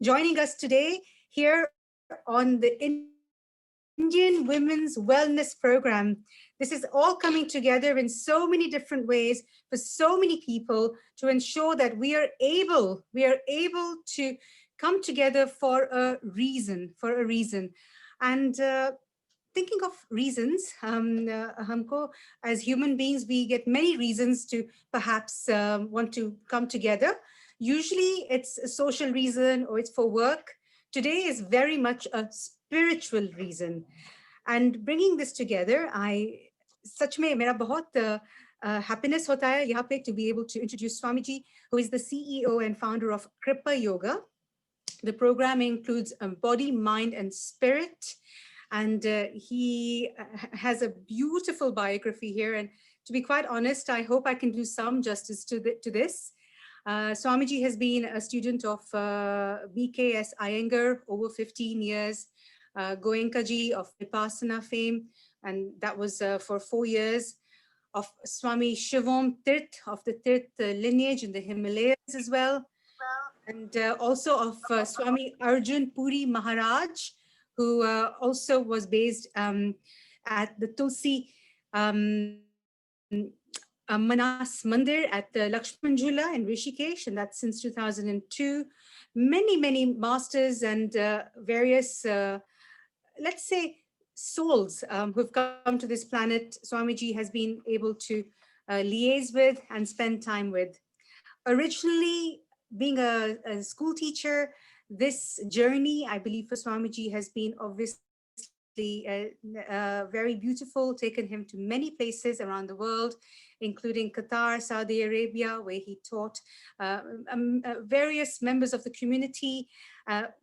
joining us today here on the Indian Women's Wellness Program. This is all coming together in so many different ways for so many people to ensure that we are able to come together for a reason. And thinking of reasons, हमको as human beings, we get many reasons to perhaps want to come together. Usually it's a social reason or it's for work. Today is very much a spiritual reason. And bringing this together, सच में मेरा बहुत happiness होता है यहाँ पे to be able to introduce Swamiji, who is the CEO and founder of Kripa Yoga. The program includes body, mind, and spirit. And he has a beautiful biography here. And to be quite honest, I hope I can do some justice to this. Swamiji has been a student of BKS Iyengar over 15 years, Goenkaji of Vipassana fame, and that was for 4 years, of Swami Shivam Tirth of the Tirth lineage in the Himalayas as well, and also of Swami Arjun Puri Maharaj, who also was based at the Tulsi Manas Mandir at the Lakshman Jhula in Rishikesh, and that's since 2002. Many masters and various, let's say, souls who've come to this planet, Swamiji has been able to liaise with and spend time with. Originally, being a school teacher, this journey, I believe, for Swamiji has been obviously very beautiful, taken him to many places around the world, including Qatar, Saudi Arabia, where he taught various members of the community,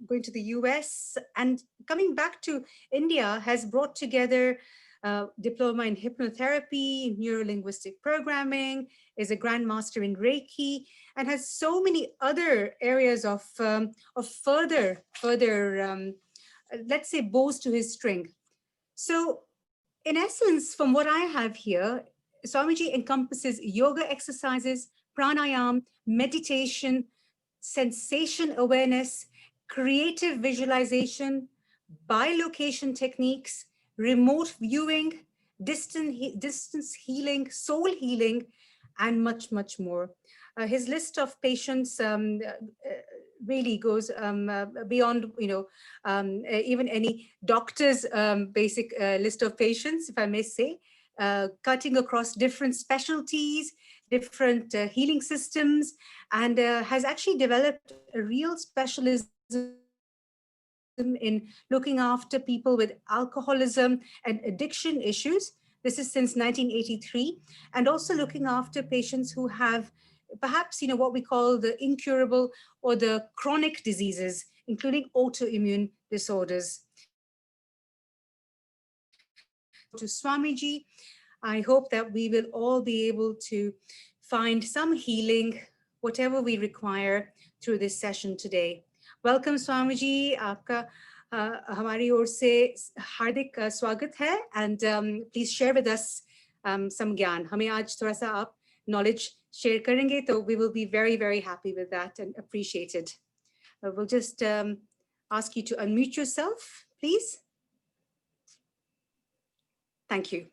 going to the US, and coming back to India, has brought together diploma in hypnotherapy, neuro-linguistic programming, is a grandmaster in Reiki, and has so many other areas of further let's say, bows to his string. So in essence, from what I have here, Swamiji encompasses yoga exercises, pranayam, meditation, sensation awareness, creative visualization, bilocation techniques, remote viewing, distance healing, soul healing, and much more. His list of patients really goes beyond, even any doctor's basic list of patients, if I may say, cutting across different specialties, different healing systems, and has actually developed a real specialism in looking after people with alcoholism and addiction issues. This is since 1983, and also looking after patients who have perhaps, what we call the incurable or the chronic diseases, including autoimmune disorders. So to Swamiji, I hope that we will all be able to find some healing, whatever we require, through this session today. Welcome, Swamiji. आपका हमारी ओर से हार्दिक स्वागत है, and please share with us some ज्ञान. हमें आज थोड़ा सा आप knowledge share करेंगे, तो we will be very happy with that and appreciate it. We'll just ask you to unmute yourself, please. Thank you.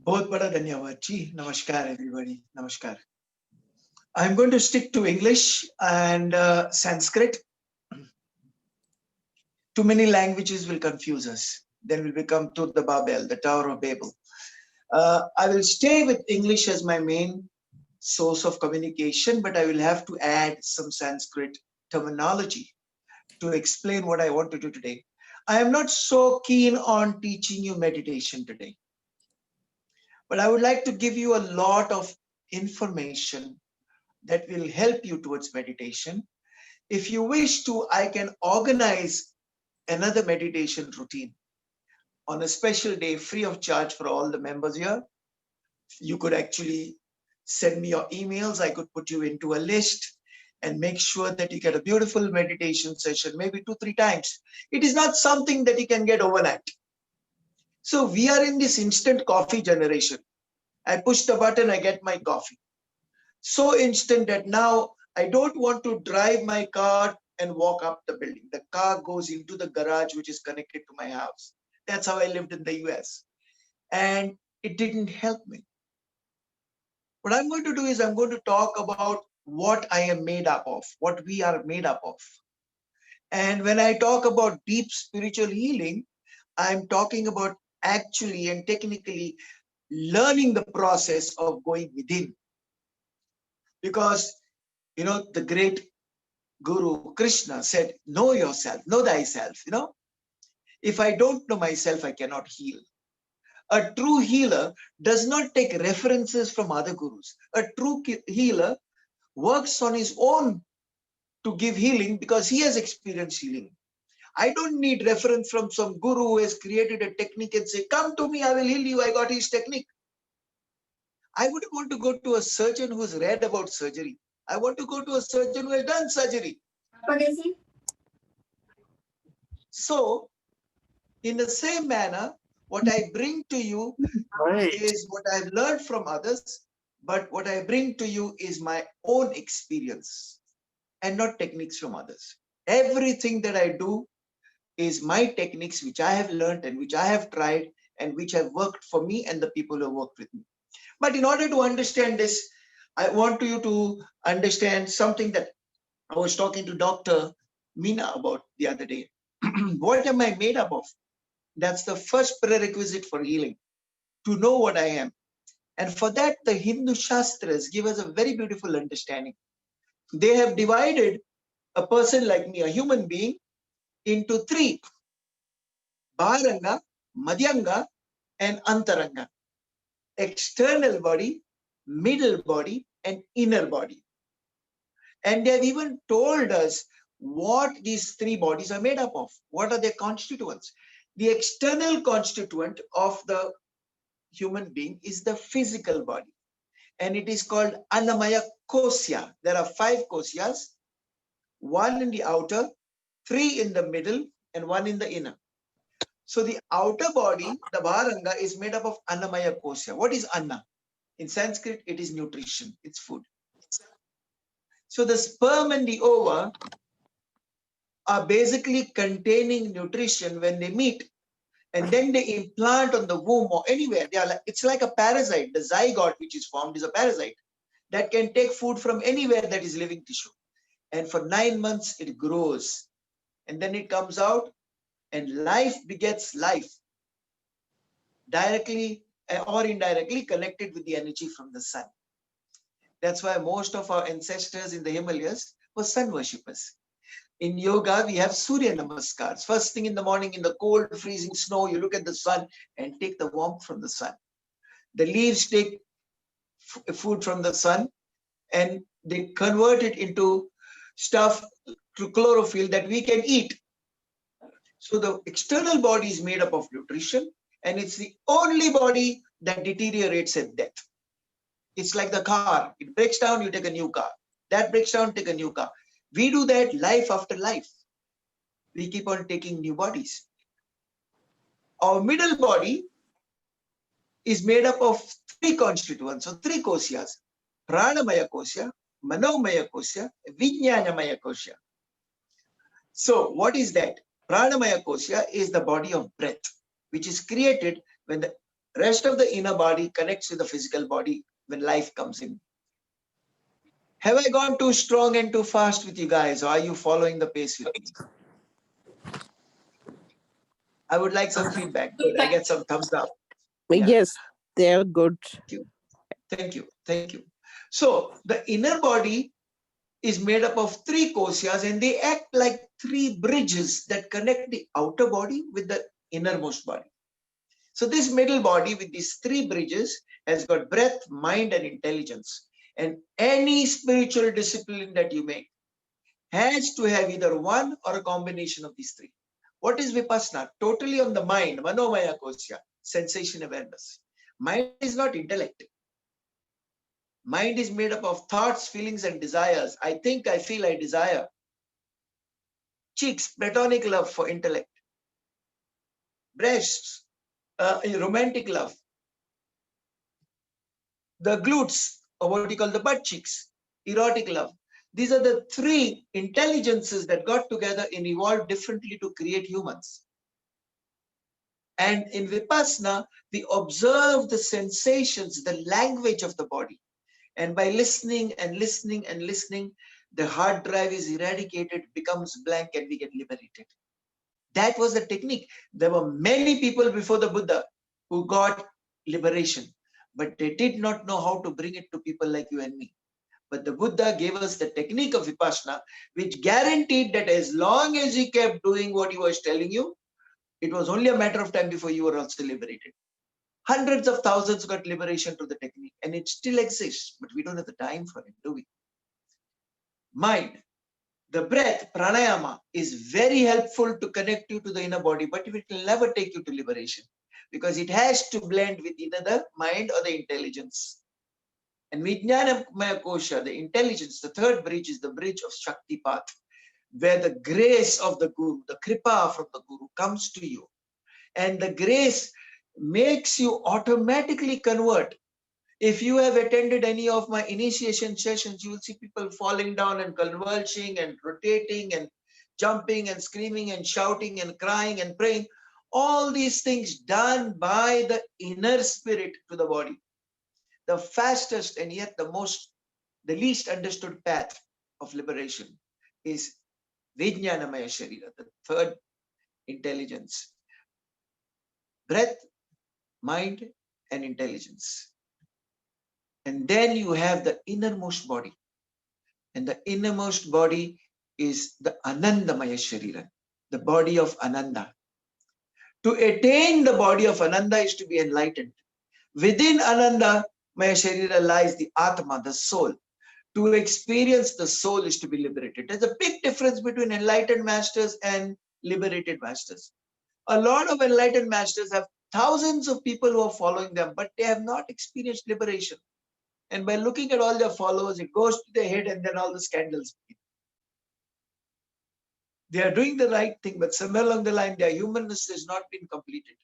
बहुत बड़ा धन्यवाद जी. Namaskar everybody. Namaskar. I'm going to stick to English and Sanskrit. Too many languages will confuse us. Then we'll become Tur the Babel, the Tower of Babel. I will stay with English as my main source of communication, but I will have to add some Sanskrit terminology to explain what I want to do today. I am not so keen on teaching you meditation today, but I would like to give you a lot of information that will help you towards meditation. If you wish to, I can organize another meditation routine on a special day, free of charge for all the members here. You could actually send me your emails. I could put you into a list and make sure that you get a beautiful meditation session, maybe 2-3 times. It is not something that you can get overnight. So we are in this instant coffee generation. I push the button, I get my coffee. So instant that now I don't want to drive my car and walk up the building. The car goes into the garage, which is connected to my house. That's how I lived in the US. And it didn't help me. What I'm going to do is I'm going to talk about what I am made up of, what we are made up of. And when I talk about deep spiritual healing, I'm talking about actually and technically learning the process of going within. Because, the great Guru Krishna said, know yourself, know thyself. If I don't know myself, I cannot heal. A true healer does not take references from other gurus. A true healer works on his own to give healing because he has experienced healing. I don't need reference from some guru who has created a technique and say, come to me, I will heal you. I got his technique. I wouldn't want to go to a surgeon who's read about surgery. I want to go to a surgeon who has done surgery. What is it? So, in the same manner, what I bring to you is what I've learned from others, but what I bring to you is my own experience and not techniques from others. Everything that I do is my techniques, which I have learned and which I have tried and which have worked for me and the people who have worked with me. But in order to understand this, I want you to understand something that I was talking to Dr. Meena about the other day. What am I made up of? That's the first prerequisite for healing, to know what I am. And for that, the Hindu Shastras give us a very beautiful understanding. They have divided a person like me, a human being, into three: Bharanga, Madhyanga, and Antaranga. External body, middle body, and inner body. And they have even told us what these three bodies are made up of. What are their constituents? The external constituent of the human being is the physical body. And it is called Annamaya Kosya. There are 5 kosyas, 1 in the outer, 3 in the middle, and 1 in the inner. So the outer body, the Bharanga, is made up of Annamaya Kosya. What is Anna? In Sanskrit, it is nutrition, it's food. So the sperm and the ova are basically containing nutrition when they meet. And then they implant on the womb or anywhere. It's like a parasite. The zygote which is formed is a parasite that can take food from anywhere that is living tissue. And for 9 months, it grows. And then it comes out and life begets life, directly or indirectly connected with the energy from the sun. That's why most of our ancestors in the Himalayas were sun worshippers. In yoga, we have Surya Namaskars. First thing in the morning, in the cold, freezing snow, you look at the sun and take the warmth from the sun. The leaves take food from the sun and they convert it into stuff, to chlorophyll that we can eat. So the external body is made up of nutrition, and it's the only body that deteriorates at death. It's like the car. It breaks down, you take a new car. That breaks down, take a new car. We do that life after life. We keep on taking new bodies. Our middle body is made up of 3 constituents, or 3 kosyas: Pranamaya kosya, Manomaya kosya, Vijnanamaya kosya. So what is that? Pranamaya kosya is the body of breath, which is created when the rest of the inner body connects with the physical body, when life comes in. Have I gone too strong and too fast with you guys, or are you following the pace with me? I would like some feedback. Good. I get some thumbs up. Yeah. Yes, they're good. Thank you. Thank you. So the inner body is made up of 3 kosyas, and they act like 3 bridges that connect the outer body with the innermost body. So this middle body with these 3 bridges has got breath, mind, and intelligence. And any spiritual discipline that you make has to have either one or a combination of these 3. What is Vipassana? Totally on the mind, Manomaya Kosya, sensation awareness. Mind is not intellect. Mind is made up of thoughts, feelings, and desires. I think, I feel, I desire. Cheeks, platonic love for intellect. Breasts, romantic love. The glutes, or what you call the butt cheeks, erotic love. These are the three intelligences that got together and evolved differently to create humans. And in Vipassana, we observe the sensations, the language of the body. And by listening and listening and listening, the hard drive is eradicated, becomes blank, and we get liberated. That was the technique. There were many people before the Buddha who got liberation, but they did not know how to bring it to people like you and me. But the Buddha gave us the technique of Vipassana, which guaranteed that as long as you kept doing what he was telling you, it was only a matter of time before you were also liberated. Hundreds of thousands got liberation through the technique, and it still exists, but we don't have the time for it, do we? Mind. The breath, pranayama, is very helpful to connect you to the inner body, but it will never take you to liberation because it has to blend with either the mind or the intelligence. And Vijnanamaya Kosha, the intelligence, the third bridge is the bridge of Shakti path, where the grace of the Guru, the Kripa from the Guru comes to you. And the grace makes you automatically convert. If you have attended any of my initiation sessions, you will see people falling down and convulsing and rotating and jumping and screaming and shouting and crying and praying. All these things done by the inner spirit to the body. The fastest and yet the least understood path of liberation is Vijnanamaya Sharira, the third intelligence. Breath, mind, and intelligence. And then you have the innermost body. And the innermost body is the Anandamaya Sharira, the body of Ananda. To attain the body of Ananda is to be enlightened. Within Anandamaya Sharira lies the Atma, the soul. To experience the soul is to be liberated. There's a big difference between enlightened masters and liberated masters. A lot of enlightened masters have thousands of people who are following them, but they have not experienced liberation. And by looking at all their followers, it goes to their head and then all the scandals begin. They are doing the right thing, but somewhere along the line, their humanness has not been completed.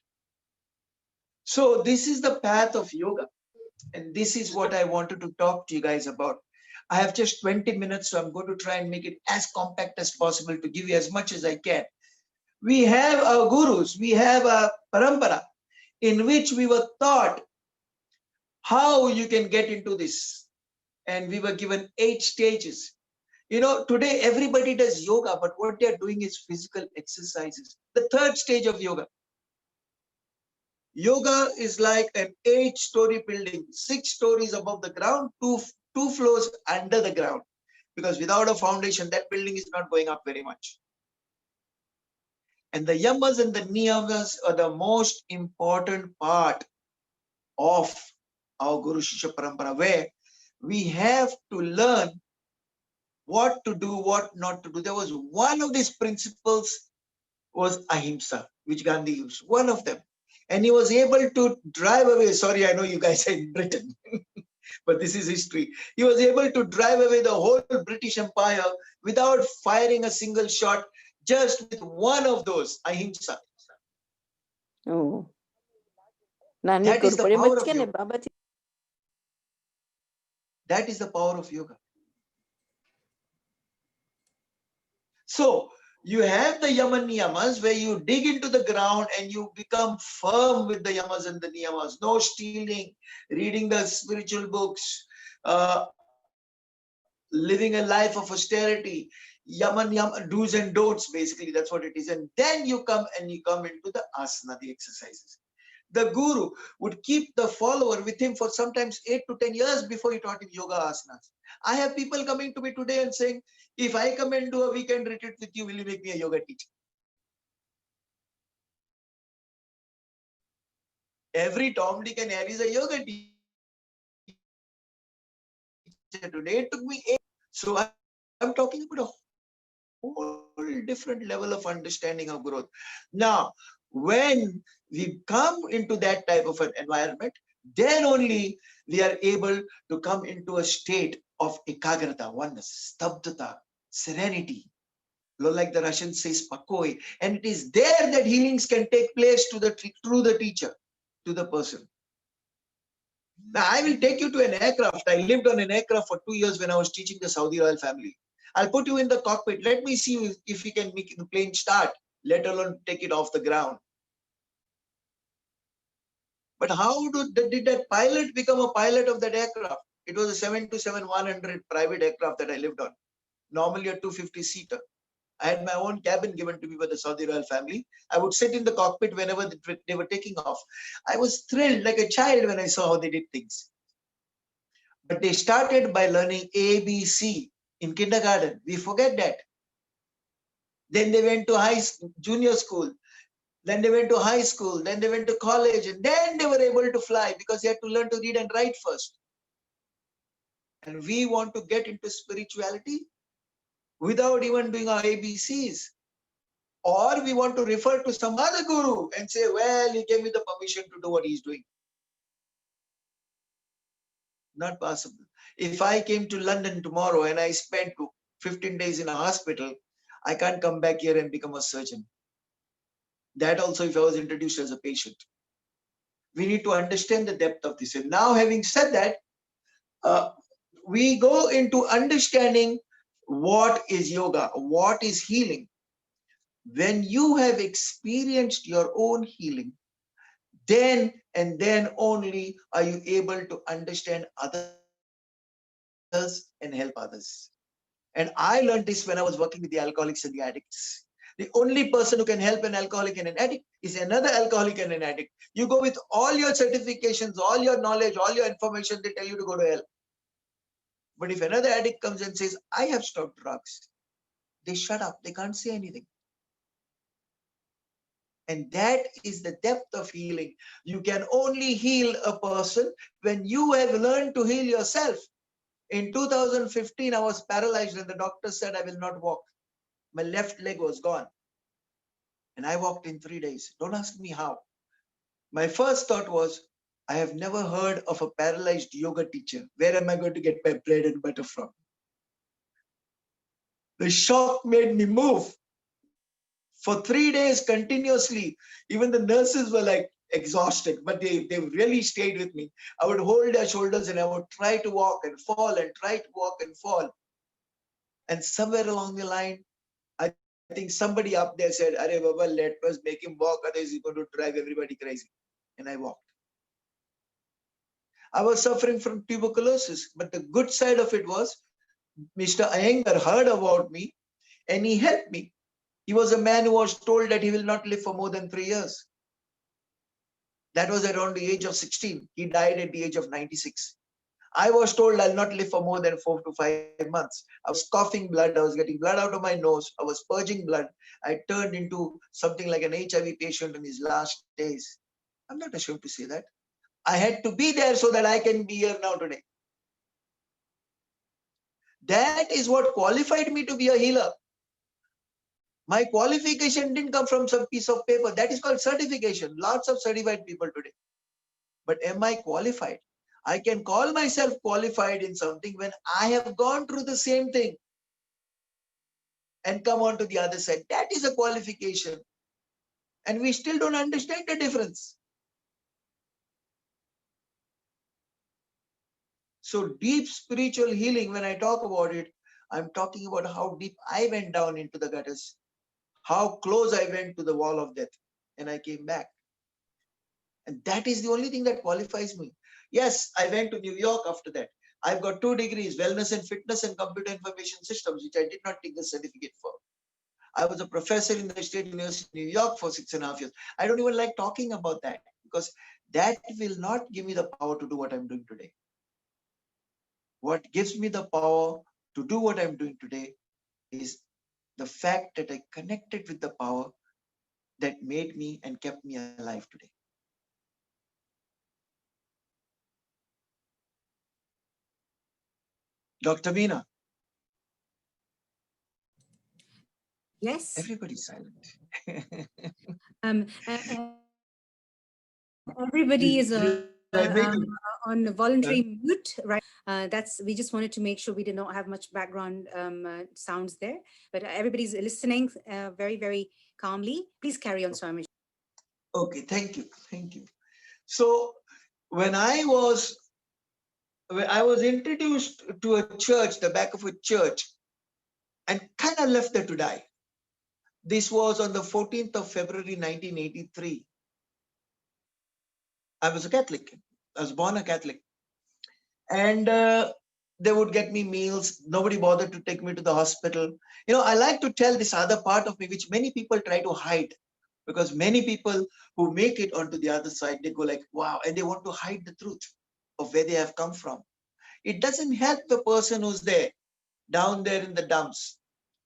So this is the path of yoga. And this is what I wanted to talk to you guys about. I have just 20 minutes, so I'm going to try and make it as compact as possible to give you as much as I can. We have our gurus, we have a parampara in which we were taught how you can get into this. And we were given 8 stages. You know, today everybody does yoga, but what they're doing is physical exercises. The third stage of yoga. Yoga is like an 8-story building, 6 stories above the ground, two floors under the ground. Because without a foundation, that building is not going up very much. And the yamas and the niyamas are the most important part of our Guru Shishya Parampara, where we have to learn what to do, what not to do. There was one of these principles was ahimsa, which Gandhi used, one of them. And he was able to drive away, sorry, I know you guys are in Britain, but this is history. He was able to drive away the whole British Empire without firing a single shot, just with one of those, ahimsa. Oh. That is the power of yoga. That is the power of yoga. So you have the yama niyamas where you dig into the ground and you become firm with the yamas and the niyamas. No stealing, reading the spiritual books, living a life of austerity, yama niyama, do's and don'ts, basically, that's what it is. And then you come into the asana, the exercises. The guru would keep the follower with him for sometimes 8 to 10 years before he taught him yoga asanas. I have people coming to me today and saying, if I come and do a weekend retreat with you, will you make me a yoga teacher? Every Tom, Dick and Harry is a yoga teacher. Today it took me 8. So I'm talking about a whole different level of understanding of growth. Now, when we come into that type of an environment, then only we are able to come into a state of ekagrata, oneness, stabdhata, serenity, like the Russian says, pakoi. And it is there that healings can take place through the teacher, to the person. Now, I will take you to an aircraft. I lived on an aircraft for 2 years when I was teaching the Saudi royal family. I'll put you in the cockpit. Let me see if you can make the plane start, let alone take it off the ground. But how did that pilot become a pilot of that aircraft? It was a 727-100 private aircraft that I lived on, normally a 250-seater. I had my own cabin given to me by the Saudi royal family. I would sit in the cockpit whenever they were taking off. I was thrilled like a child when I saw how they did things. But they started by learning ABC in kindergarten. We forget that. Then they went to junior school. Then they went to high school. Then they went to college. And then they were able to fly because they had to learn to read and write first. And we want to get into spirituality without even doing our ABCs. Or we want to refer to some other guru and say, well, he gave me the permission to do what he's doing. Not possible. If I came to London tomorrow and I spent 15 days in a hospital, I can't come back here and become a surgeon. That also if I was introduced as a patient. We need to understand the depth of this. And now having said that, we go into understanding what is yoga, what is healing. When you have experienced your own healing, then and then only are you able to understand others and help others. And I learned this when I was working with the alcoholics and the addicts. The only person who can help an alcoholic and an addict is another alcoholic and an addict. You go with all your certifications, all your knowledge, all your information, they tell you to go to hell. But if another addict comes and says, I have stopped drugs, they shut up. They can't say anything. And that is the depth of healing. You can only heal a person when you have learned to heal yourself. In 2015, I was paralyzed and the doctor said I will not walk. My left leg was gone. And I walked in 3 days. Don't ask me how. My first thought was, I have never heard of a paralyzed yoga teacher. Where am I going to get my bread and butter from? The shock made me move. For 3 days continuously, even the nurses were like exhausted, but they really stayed with me. I would hold their shoulders and I would try to walk and fall and try to walk and fall. And somewhere along the line, I think somebody up there said, Arey Baba, let us make him walk, otherwise he's going to drive everybody crazy. And I walked. I was suffering from tuberculosis, but the good side of it was Mr. Iyengar heard about me and he helped me. He was a man who was told that he will not live for more than 3 years. That was around the age of 16. He died at the age of 96. I was told I'll not live for more than 4 to 5 months. I was coughing blood. I was getting blood out of my nose. I was purging blood. I turned into something like an HIV patient in his last days. I'm not ashamed to say that. I had to be there so that I can be here now today. That is what qualified me to be a healer. My qualification didn't come from some piece of paper. That is called certification. Lots of certified people today. But am I qualified? I can call myself qualified in something when I have gone through the same thing and come on to the other side. That is a qualification. And we still don't understand the difference. So deep spiritual healing, when I talk about it, I'm talking about how deep I went down into the gutters, how close I went to the wall of death, and I came back. And that is the only thing that qualifies me. Yes, I went to New York after that. I've got 2 degrees, wellness and fitness and computer information systems, which I did not take the certificate for. I was a professor in the State University of New York for 6.5 years. I don't even like talking about that because that will not give me the power to do what I'm doing today. What gives me the power to do what I'm doing today is the fact that I connected with the power that made me and kept me alive today. Dr. Meena. Yes. Everybody's silent. Um, everybody is on voluntary mute, right? We just wanted to make sure we did not have much background sounds there, but everybody's listening very, very calmly. Please carry on, Swami. Okay, thank you. Thank you. So when I was introduced to a church, the back of a church, and kind of left there to die. This was on the 14th of February 1983. I was a Catholic. I was born a Catholic. And they would get me meals. Nobody bothered to take me to the hospital. You know, I like to tell this other part of me, which many people try to hide, because many people who make it onto the other side, they go like, wow, and they want to hide the truth of where they have come from. It doesn't help the person who's there, down there in the dumps,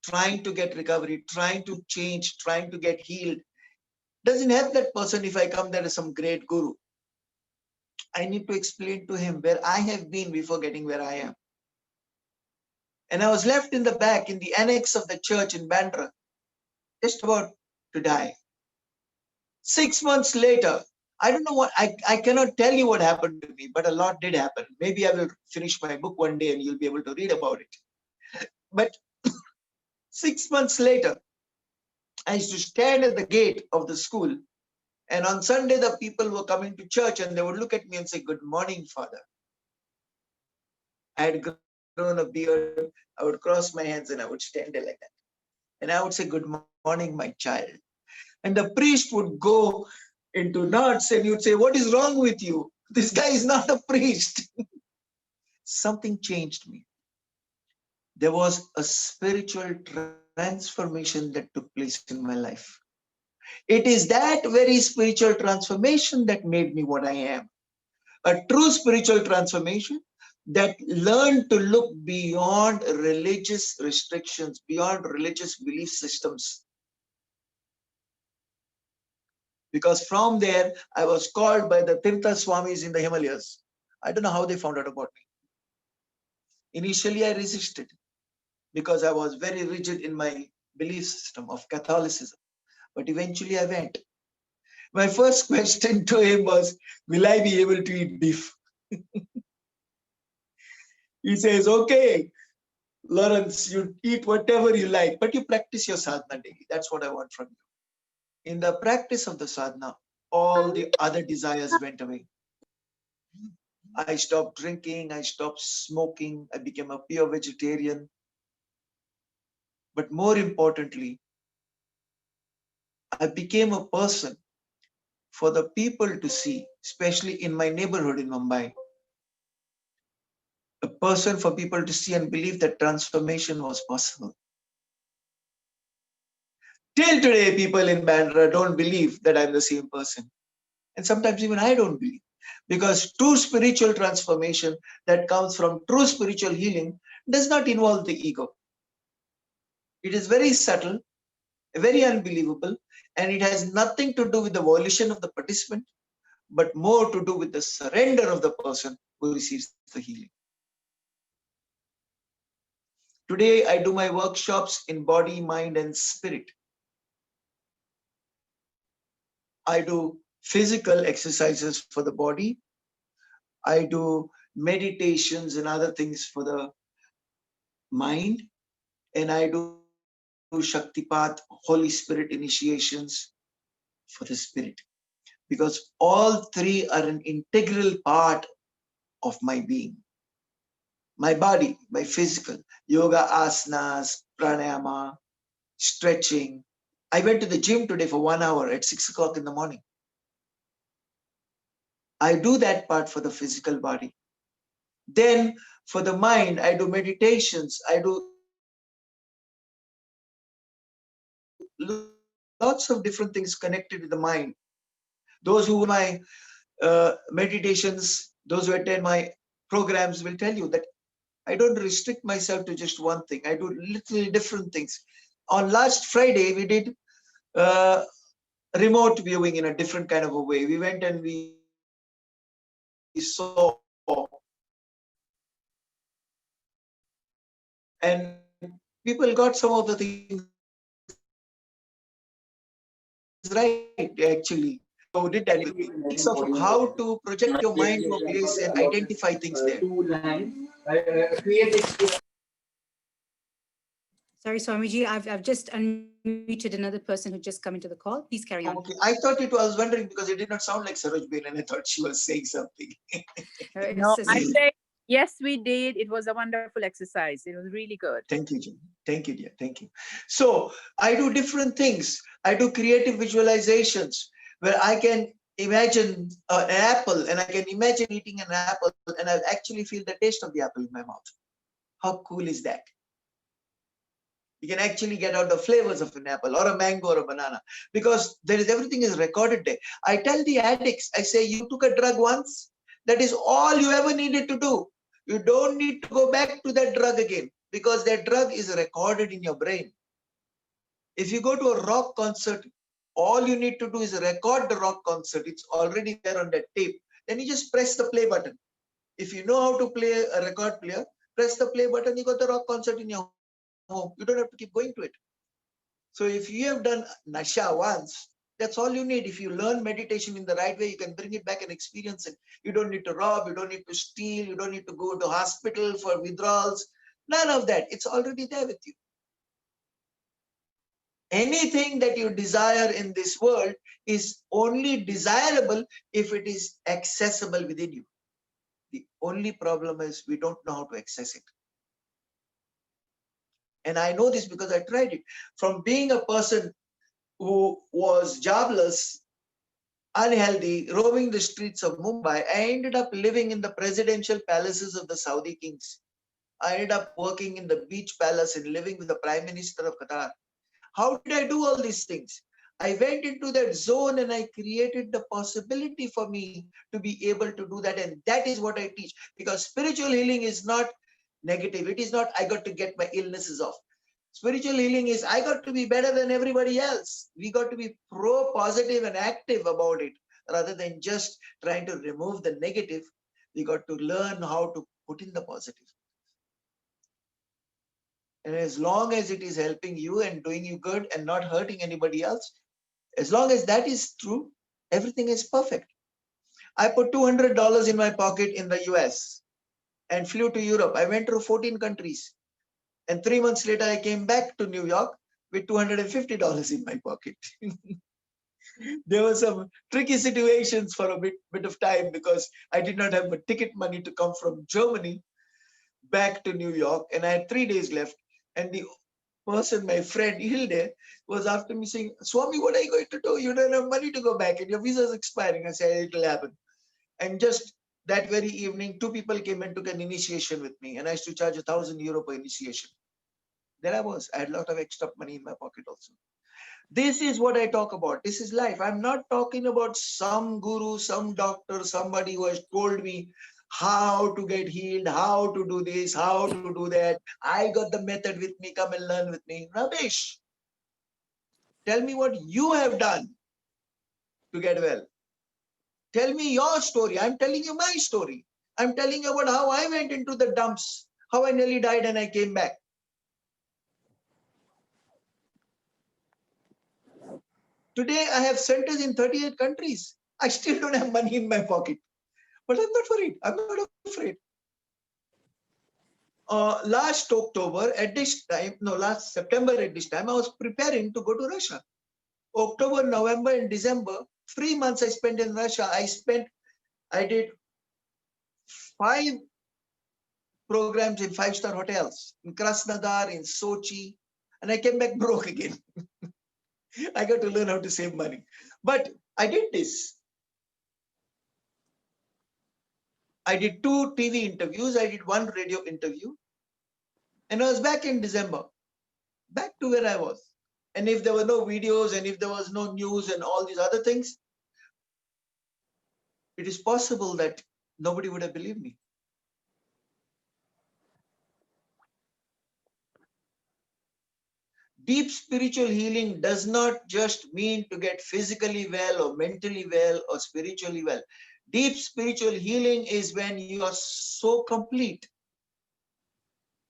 trying to get recovery, trying to change, trying to get healed. Doesn't help that person if I come there as some great guru. I need to explain to him where I have been before getting where I am. And I was left in the back in the annex of the church in Bandra, just about to die. 6 months later, I don't know what, I cannot tell you what happened to me, but a lot did happen. Maybe I will finish my book one day and you'll be able to read about it. But 6 months later, I used to stand at the gate of the school. And on Sunday, the people were coming to church and they would look at me and say, "Good morning, Father." I had grown a beard. I would cross my hands and I would stand there like that. And I would say, "Good morning, my child." And the priest would go into knots and you'd say, "What is wrong with you? This guy is not a priest." Something changed me. There was a spiritual transformation that took place in my life. It is that very spiritual transformation that made me what I am. A true spiritual transformation that learned to look beyond religious restrictions, beyond religious belief systems. Because from there, I was called by the Tirtha Swamis in the Himalayas. I don't know how they found out about me. Initially, I resisted because I was very rigid in my belief system of Catholicism. But eventually I went. My first question to him was, "Will I be able to eat beef?" He says, "Okay, Lawrence, you eat whatever you like, but you practice your sadhana daily. That's what I want from you." In the practice of the sadhana, all the other desires went away. I stopped drinking, I stopped smoking, I became a pure vegetarian. But more importantly, I became a person for the people to see, especially in my neighborhood in Mumbai. A person for people to see and believe that transformation was possible. Till today, people in Bandra don't believe that I'm the same person. And sometimes even I don't believe. Because true spiritual transformation that comes from true spiritual healing does not involve the ego. It is very subtle, very unbelievable, and it has nothing to do with the volition of the participant, but more to do with the surrender of the person who receives the healing. Today, I do my workshops in body, mind, and spirit. I do physical exercises for the body. I do meditations and other things for the mind. And I do Shaktipat, Holy Spirit initiations for the spirit. Because all three are an integral part of my being. My body, my physical, yoga, asanas, pranayama, stretching. I went to the gym today for 1 hour at 6 o'clock in the morning. I do that part for the physical body. Then for the mind, I do meditations. I do lots of different things connected with the mind. Those who my meditations, those who attend my programs will tell you that I don't restrict myself to just one thing. I do little different things. On last Friday, we did remote viewing in a different kind of a way. We went and we saw, and people got some of the things right, actually. So did that with me. It's of how to project your mind to a place and identify things there. Sorry, Swamiji, I've just unmuted another person who just come into the call. Please carry on. Okay, I thought it was wondering because it did not sound like Saroj Bain, and I thought she was saying something. No, I say yes, we did. It was a wonderful exercise. It was really good. Thank you, Jim. Thank you, dear. Thank you. So I do different things. I do creative visualizations where I can imagine an apple and I can imagine eating an apple and I actually feel the taste of the apple in my mouth. How cool is that? You can actually get out the flavors of an apple or a mango or a banana because everything is recorded there. I tell the addicts, I say, you took a drug once. That is all you ever needed to do. You don't need to go back to that drug again because that drug is recorded in your brain. If you go to a rock concert, all you need to do is record the rock concert. It's already there on that tape. Then you just press the play button. If you know how to play a record player, press the play button, you got the rock concert in your home. You don't have to keep going to it. So if you have done Nasha once, that's all you need. If you learn meditation in the right way, you can bring it back and experience it. You don't need to rob, you don't need to steal, you don't need to go to hospital for withdrawals. None of that. It's already there with you. Anything that you desire in this world is only desirable if it is accessible within you. The only problem is we don't know how to access it. And I know this because I tried it. From being a person who was jobless, unhealthy, roaming the streets of Mumbai, I ended up living in the presidential palaces of the Saudi kings. I ended up working in the beach palace and living with the Prime Minister of Qatar. How did I do all these things? I went into that zone and I created the possibility for me to be able to do that. And that is what I teach. Because spiritual healing is not negative. It is not, I got to get my illnesses off. Spiritual healing is, I got to be better than everybody else. We got to be positive and active about it rather than just trying to remove the negative. We got to learn how to put in the positive. And as long as it is helping you and doing you good and not hurting anybody else, as long as that is true, everything is perfect. I put $200 in my pocket in the US and flew to Europe. I went through 14 countries. And 3 months later, I came back to New York with $250 in my pocket. There were some tricky situations for a bit of time because I did not have a ticket money to come from Germany back to New York. And I had 3 days left. And the person, my friend Hilde, was after me saying, Swami, what are you going to do? You don't have money to go back and your visa is expiring. I said, it'll happen. And just that very evening, 2 people came and took an initiation with me. And I used to charge €1,000 per initiation. There I was. I had a lot of extra money in my pocket also. This is what I talk about. This is life. I'm not talking about some guru, some doctor, somebody who has told me how to get healed, how to do this, how to do that. I got the method with me. Come and learn with me. Rubbish. Tell me what you have done to get well. Tell me your story. I'm telling you my story. I'm telling you about how I went into the dumps, how I nearly died and I came back. Today, I have centers in 38 countries. I still don't have money in my pocket. But I'm not worried. I'm not afraid. Last October at this time, no, last September at this time, I was preparing to go to Russia. October, November, and December, 3 months I spent in Russia. I did 5 programs in 5-star hotels in Krasnodar, in Sochi, and I came back broke again. I got to learn how to save money. But I did this. I did 2 TV interviews. I did 1 radio interview. And I was back in December, back to where I was. And if there were no videos and if there was no news and all these other things, it is possible that nobody would have believed me. Deep spiritual healing does not just mean to get physically well or mentally well or spiritually well. Deep spiritual healing is when you are so complete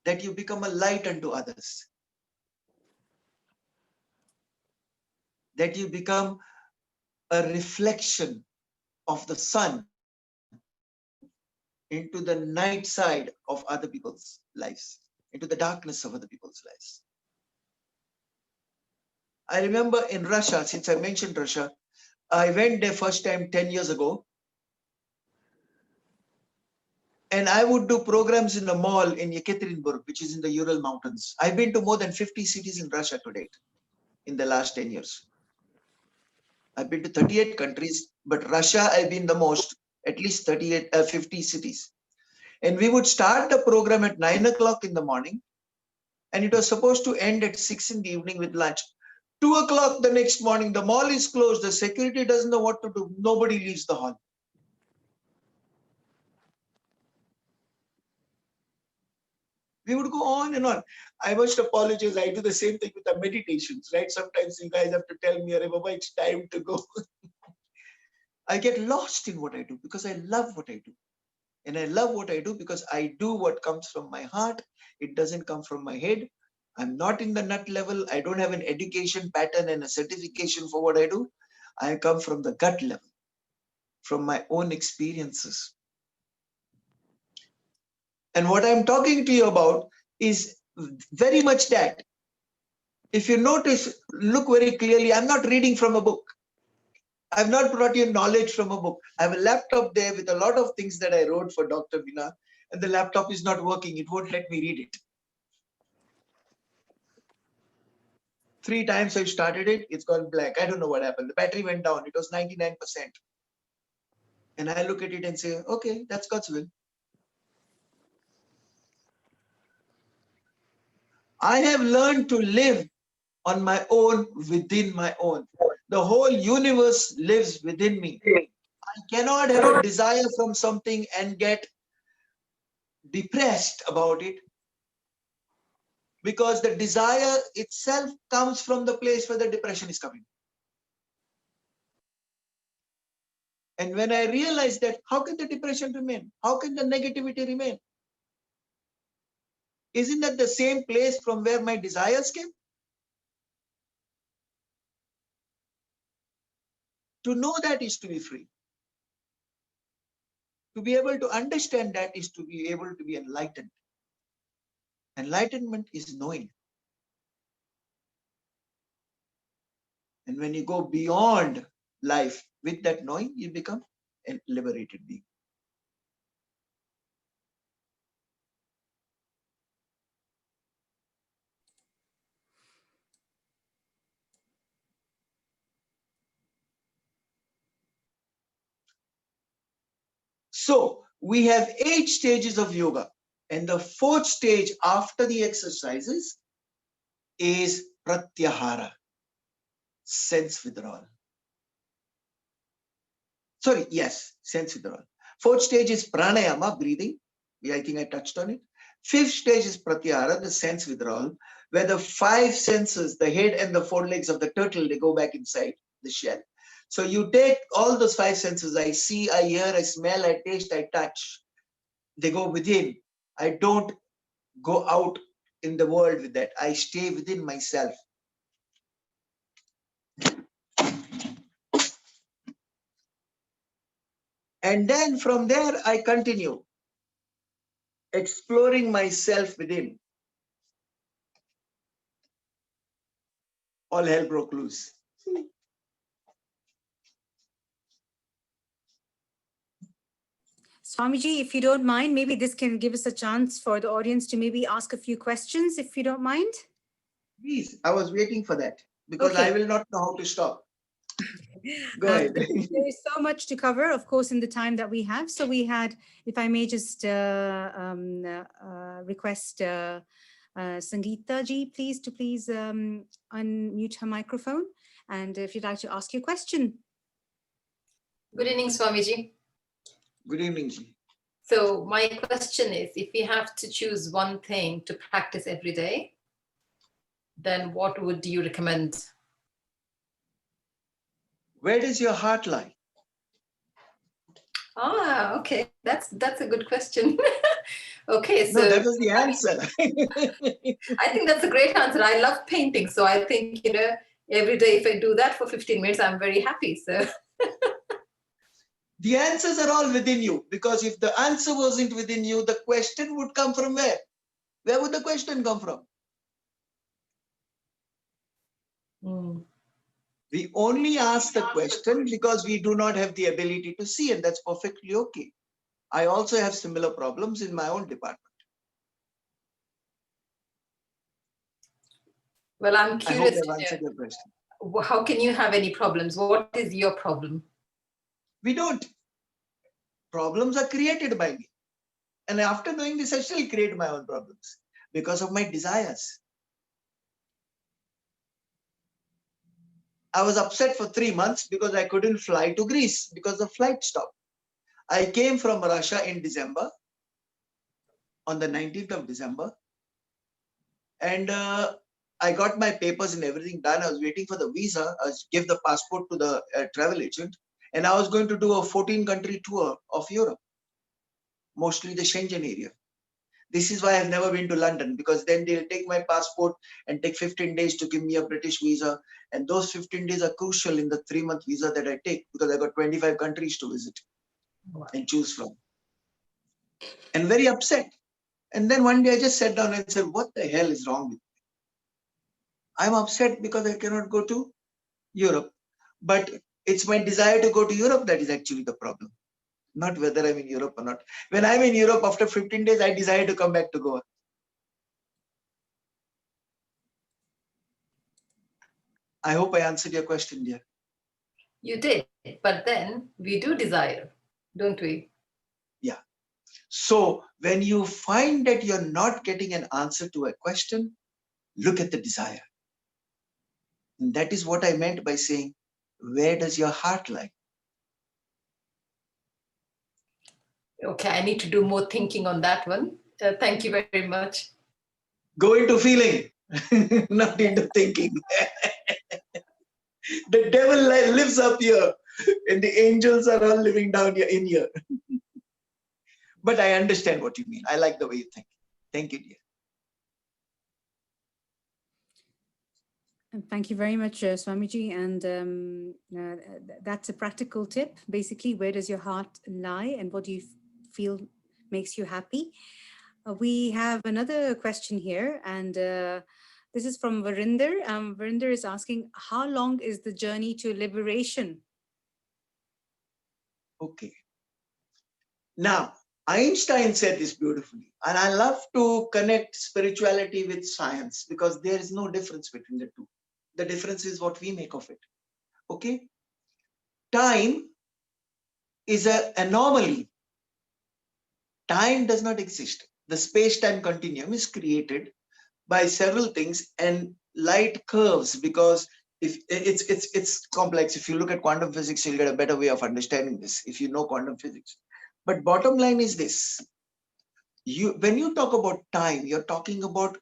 that you become a light unto others. That you become a reflection of the sun into the night side of other people's lives, into the darkness of other people's lives. I remember in Russia, since I mentioned Russia, I went there first time 10 years ago. And I would do programs in a mall in Yekaterinburg, which is in the Ural Mountains. I've been to more than 50 cities in Russia to date in the last 10 years. I've been to 38 countries, but Russia, I've been the most, at least 50 cities. And we would start the program at 9 o'clock in the morning, and it was supposed to end at 6 in the evening with lunch. 2 o'clock the next morning, the mall is closed, the security doesn't know what to do, nobody leaves the hall. We would go on and on. I must apologize. I do the same thing with the meditations, right? Sometimes you guys have to tell me, Baba, it's time to go. I get lost in what I do because I love what I do. And I love what I do because I do what comes from my heart. It doesn't come from my head. I'm not in the nut level. I don't have an education pattern and a certification for what I do. I come from the gut level, from my own experiences. And what I'm talking to you about is very much that. If you notice, look very clearly, I'm not reading from a book. I've not brought you knowledge from a book. I have a laptop there with a lot of things that I wrote for Dr. Veena, and the laptop is not working. It won't let me read it. 3 times I started it, it's gone blank. I don't know what happened. The battery went down. It was 99%. And I look at it and say, okay, that's God's will. I have learned to live on my own, within my own. The whole universe lives within me. I cannot have a desire from something and get depressed about it, because the desire itself comes from the place where the depression is coming. And when I realize that, how can the depression remain? How can the negativity remain? Isn't that the same place from where my desires came? To know that is to be free. To be able to understand that is to be able to be enlightened. Enlightenment is knowing. And when you go beyond life with that knowing, you become a liberated being. So we have 8 stages of yoga. And the 4th stage after the exercises is pratyahara, sense withdrawal. Sorry, yes, sense withdrawal. 4th stage is pranayama, breathing. I think I touched on it. 5th stage is pratyahara, the sense withdrawal, where the 5 senses, the head and the 4 legs of the turtle, they go back inside the shell. So you take all those 5 senses, I see, I hear, I smell, I taste, I touch. They go within. I don't go out in the world with that. I stay within myself. And then from there, I continue exploring myself within. All hell broke loose. Swamiji, if you don't mind, maybe this can give us a chance for the audience to maybe ask a few questions, if you don't mind. Please, I was waiting for that because Okay. I will not know how to stop. Go ahead. There is so much to cover, of course, in the time that we have. So we had, if I may just request Sangeeta ji, please unmute her microphone. And if you'd like to ask your question. Good evening, Swamiji. Good evening, ji. So my question is, if we have to choose one thing to practice every day, then what would you recommend? Where does your heart lie? Ah, okay. That's a good question. Okay, so No, that was the answer. I think that's a great answer. I love painting. So I think, every day if I do that for 15 minutes, I'm very happy. So The answers are all within you, because if the answer wasn't within you, the question would come from where? Where would the question come from? Mm. We only ask the question because we do not have the ability to see, and that's perfectly okay. I also have similar problems in my own department. Well, I'm I hope curious I've to answered your question. know, how can you have any problems? What is your problem? We don't. Problems are created by me. And after knowing this, I still create my own problems because of my desires. I was upset for 3 months because I couldn't fly to Greece because the flight stopped. I came from Russia in December, on the 19th of December, and I got my papers and everything done. I was waiting for the visa. I gave the passport to the travel agent, and I was going to do a 14-country tour of Europe, mostly the Schengen area. This is why I've never been to London, because then they'll take my passport and take 15 days to give me a British visa. And those 15 days are crucial in the 3-month visa that I take, because I got 25 countries to visit and choose from. And very upset. And then one day I just sat down and said, what the hell is wrong with me? I'm upset because I cannot go to Europe. But it's my desire to go to Europe that is actually the problem, not whether I'm in Europe or not. When I'm in Europe, after 15 days, I desire to come back to Goa. I hope I answered your question, dear. You did, but then we do desire, don't we? Yeah. So when you find that you're not getting an answer to a question, look at the desire. And that is what I meant by saying, where does your heart lie? Okay, I need to do more thinking on that one. Thank you very much. Go into feeling, not into thinking. The devil lives up here and the angels are all living down here in here. But I understand what you mean. I like the way you think. Thank you, dear. And thank you very much, Swamiji. And that's a practical tip. Basically, where does your heart lie and what do you feel makes you happy? We have another question here, and this is from Varinder. Varinder is asking, how long is the journey to liberation? Okay. Now, Einstein said this beautifully, and I love to connect spirituality with science because there is no difference between the two. The difference is what we make of it. Okay? Time is an anomaly. Time does not exist. The space-time continuum is created by several things, and light curves, because if it's complex. If you look at quantum physics, you'll get a better way of understanding this if you know quantum physics. But bottom line is this: when you talk about time, you're talking about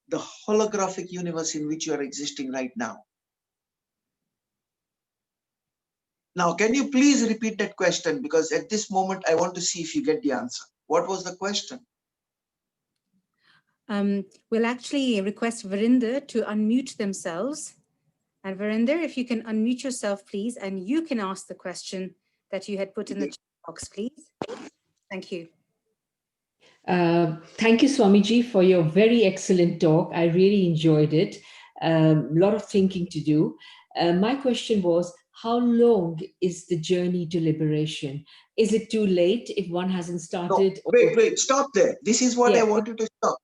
the holographic universe in which you are existing right now. Now, can you please repeat that question? Because at this moment, I want to see if you get the answer. What was the question? We'll actually request Varinder to unmute themselves. And Varinder, if you can unmute yourself, please, and you can ask the question that you had put in the chat box, please. Thank you. Thank you, Swamiji, for your very excellent talk. I really enjoyed it. A lot of thinking to do. My question was, how long is the journey to liberation? Is it too late if one hasn't started? No, wait, stop there. This is what I wanted to stop.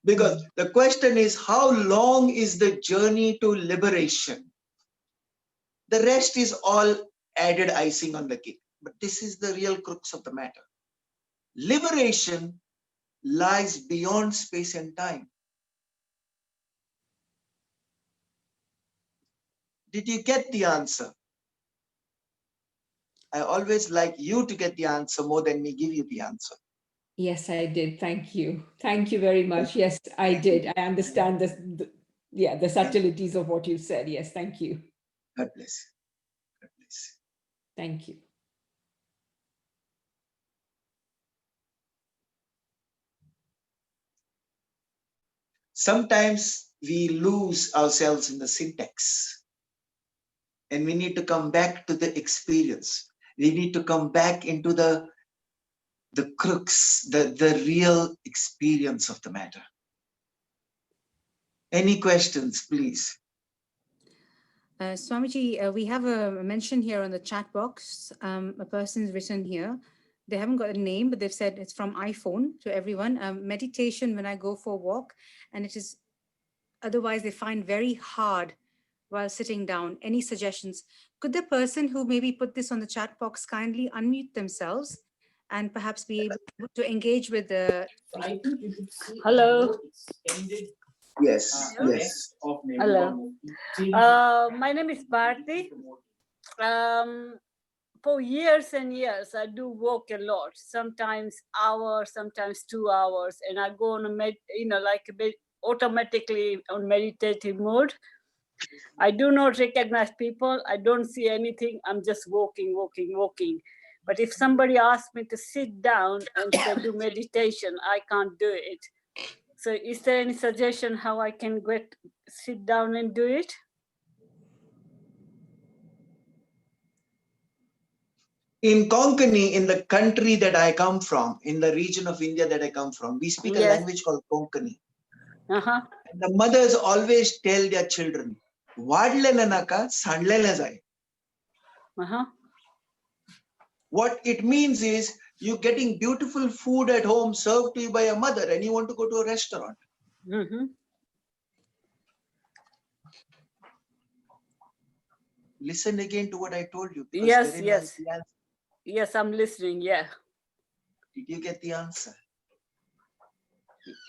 Because the question is, how long is the journey to liberation? The rest is all added icing on the cake. But this is the real crux of the matter. Liberation lies beyond space and time. Did you get the answer? I always like you to get the answer more than me give you the answer. Yes, I did. Thank you. Thank you very much. Yes, I did. I understand the subtleties of what you said. Yes, thank you. God bless. God bless. Thank you. Sometimes we lose ourselves in the syntax, and we need to come back to the experience. We need to come back into the crux, the real experience of the matter. Any questions, please? Swamiji, we have a mention here on the chat box. A person's written here. They haven't got a name, but they've said it's from iPhone to everyone. Meditation when I go for a walk, and it is otherwise they find very hard while sitting down. Any suggestions? Could the person who maybe put this on the chat box kindly unmute themselves and perhaps be able to engage with the... Hello. Yes, yes. Hello. My name is Bharti. For years and years, I do walk a lot. Sometimes hours, sometimes 2 hours, and I go on a automatically on meditative mode. I do not recognize people. I don't see anything. I'm just walking. But if somebody asks me to sit down and say, do meditation, I can't do it. So is there any suggestion how I can sit down and do it? In Konkani, in the country that I come from, in the region of India that I come from, we speak a language called Konkani. Uh-huh. And the mothers always tell their children, Uh-huh. What it means is you're getting beautiful food at home served to you by a mother and you want to go to a restaurant. Mm-hmm. Listen again to what I told you. Yes, I'm listening. Yeah. Did you get the answer?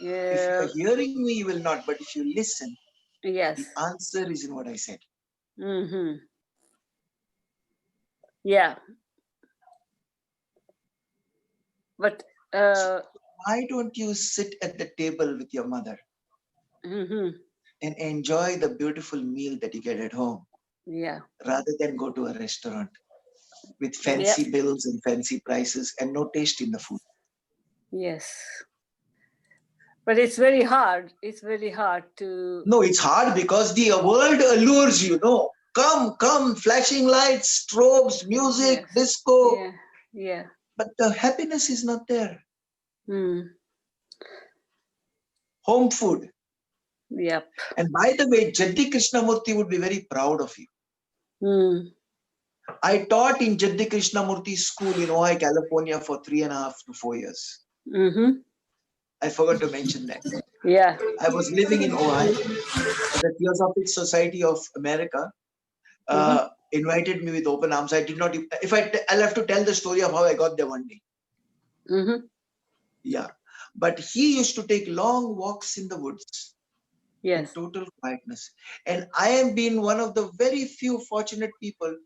Yeah. If you are hearing me, you will not. But if you listen, yes, the answer is in what I said. Mm-hmm. Yeah. But why don't you sit at the table with your mother mm-hmm. and enjoy the beautiful meal that you get at home? Yeah. Rather than go to a restaurant with fancy bills and fancy prices and no taste in the food. Yes. But it's very hard. It's very hard to... No, it's hard because the world allures you, no? Come, flashing lights, strobes, music, disco. Yeah, yeah. But the happiness is not there. Mm. Home food. Yep. And by the way, Jaddi Krishnamurti would be very proud of you. Mm. I taught in Jaddi Krishnamurti School in Ojai, California for 3.5 to 4 years. Mm-hmm. I forgot to mention that. Yeah. I was living in Ojai. The Theosophic Society of America invited me with open arms. I did not, I'll have to tell the story of how I got there one day. Mm-hmm. Yeah. But he used to take long walks in the woods. Yes. In total quietness. And I am being one of the very few fortunate people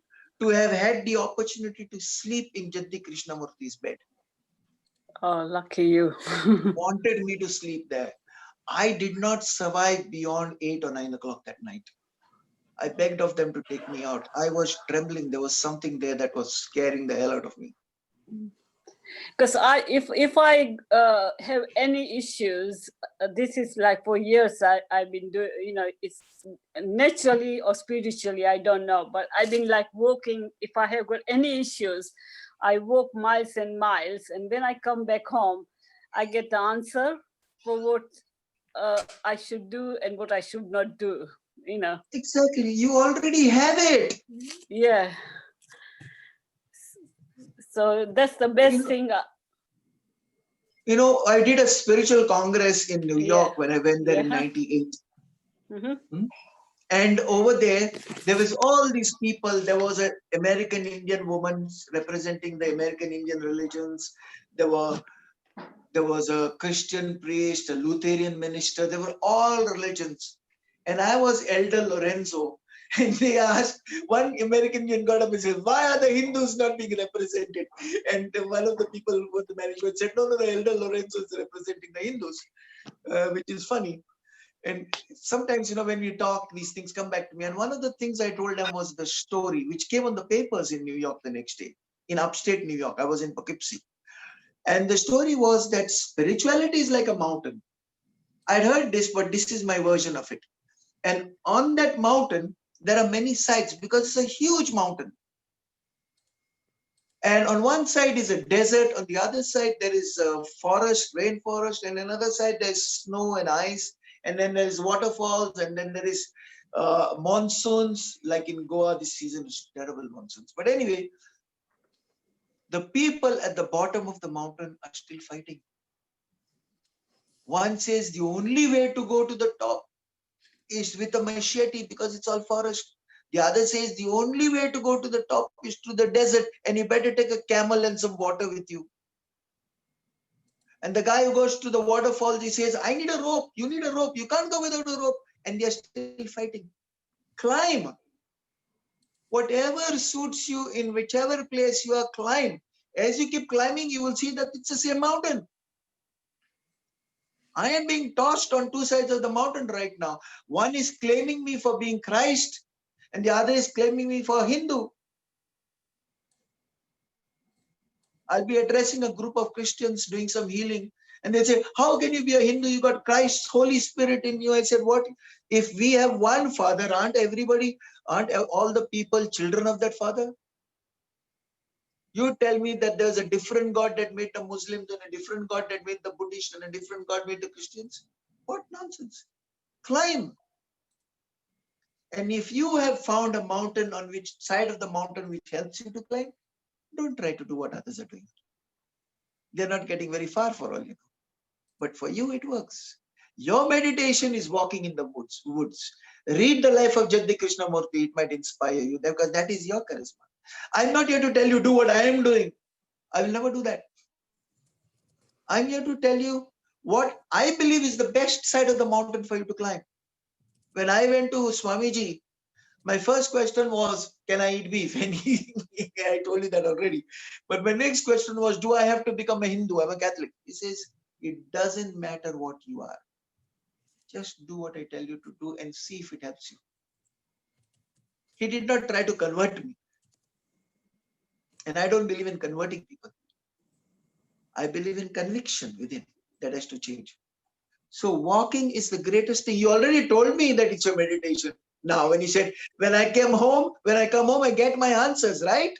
to have had the opportunity to sleep in Jaddi Krishnamurti's bed. Oh, lucky you. Wanted me to sleep there. I did not survive beyond 8 or 9 o'clock that night. I begged of them to take me out. I was trembling. There was something there that was scaring the hell out of me. Because if I have any issues, this is like for years I've been doing, it's naturally or spiritually, I don't know, but I've been like walking. If I have got any issues, I walk miles and miles, and when I come back home, I get the answer for what I should do and what I should not do, Exactly. You already have it. Yeah. So that's the best thing. I did a spiritual congress in New York when I went there in 98. Mm-hmm. And over there was all these people. There was an American Indian woman representing the American Indian religions. There was a Christian priest, a Lutheran minister. They were all religions. And I was Elder Lorenzo. And they asked, one American Indian got up and said, why are the Hindus not being represented? And one of the people with the management said, no, the Elder Lorenzo is representing the Hindus, which is funny. And sometimes, when we talk, these things come back to me. And one of the things I told them was the story, which came on the papers in New York the next day, in upstate New York. I was in Poughkeepsie. And the story was that spirituality is like a mountain. I'd heard this, but this is my version of it. And on that mountain, there are many sides because it's a huge mountain. And on one side is a desert. On the other side, there is a forest, rainforest. And another side, there's snow and ice. And then there's waterfalls. And then there is Monsoons, like in Goa, this season is terrible monsoons. But anyway, the people at the bottom of the mountain are still fighting. One says the only way to go to the top is with a machete because it's all forest. The other says the only way to go to the top is through the desert, and you better take a camel and some water with you. And the guy who goes to the waterfall, he says, I need a rope. You need a rope. You can't go without a rope. And they're still fighting. Climb. Whatever suits you in whichever place you are, climb. As you keep climbing, you will see that it's the same mountain. I am being tossed on two sides of the mountain right now. One is claiming me for being Christ, and the other is claiming me for Hindu. I'll be addressing a group of Christians doing some healing, and they say, how can you be a Hindu? You got Christ's Holy Spirit in you. I said, what? If we have one Father, aren't all the people children of that Father? You tell me that there's a different God that made the Muslims and a different God that made the Buddhists and a different God made the Christians? What nonsense. Climb. And if you have found a mountain on which side of the mountain which helps you to climb, don't try to do what others are doing. They're not getting very far for all you know. But for you, it works. Your meditation is walking in the woods. Read the life of Jagdi Krishnamurti. It might inspire you because that is your charisma. I'm not here to tell you do what I am doing. I will never do that. I'm here to tell you what I believe is the best side of the mountain for you to climb. When I went to Swamiji, my first question was, can I eat beef? And I told you that already. But my next question was, do I have to become a Hindu? I'm a Catholic. He says, it doesn't matter what you are. Just do what I tell you to do and see if it helps you. He did not try to convert me. And I don't believe in converting people. I believe in conviction within that has to change. So walking is the greatest thing. You already told me that it's your meditation. Now, when you said, when I come home, I get my answers, right?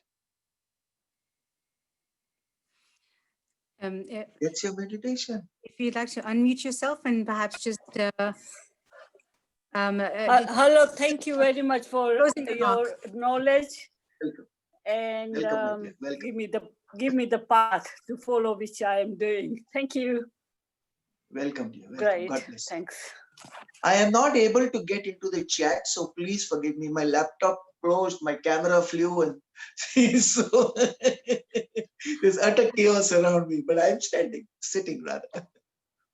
It's your meditation. If you'd like to unmute yourself and perhaps just hello, thank you very much for your knowledge. Welcome. And Welcome. give me the path to follow, which I am doing. Thank you. Welcome, dear. Welcome. Great. God bless. Thanks. I am not able to get into the chat, so please forgive me. My laptop closed, my camera flew, and so there's utter chaos around me. But I'm sitting rather.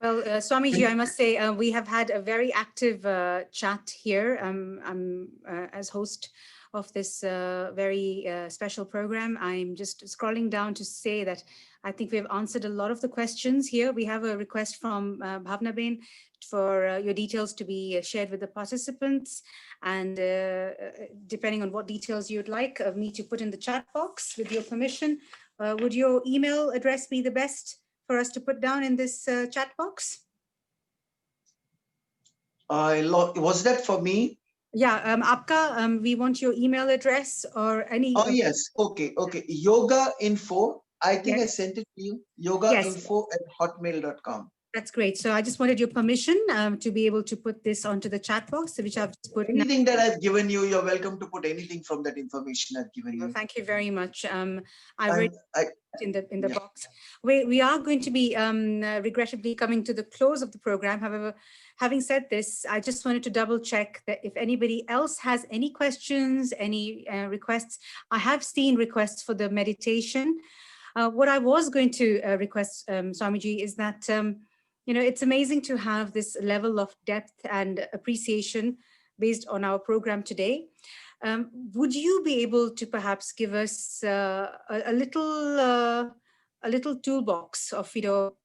Well, Swamiji, I must say we have had a very active chat here. I'm as host of this very special program. I'm just scrolling down to say that I think we've answered a lot of the questions here. We have a request from Bhavna Ben for your details to be shared with the participants. And depending on what details you'd like of me to put in the chat box, with your permission, would your email address be the best for us to put down in this chat box? Was that for me? Yeah, Apka, we want your email address or any. Oh, yes. Okay. Yoga info. I think yes. I sent it to you. yogainfo@hotmail.com. That's great. So I just wanted your permission to be able to put this onto the chat box, which I've just put. Anything that I've given you, you're welcome to put anything from that information I've given you. Well, thank you very much. I read in the box. We are going to be regrettably coming to the close of the program. However, having said this, I just wanted to double check that if anybody else has any questions, any requests. I have seen requests for the meditation. What I was going to request, Swamiji, is that it's amazing to have this level of depth and appreciation based on our program today. Would you be able to perhaps give us a little toolbox of,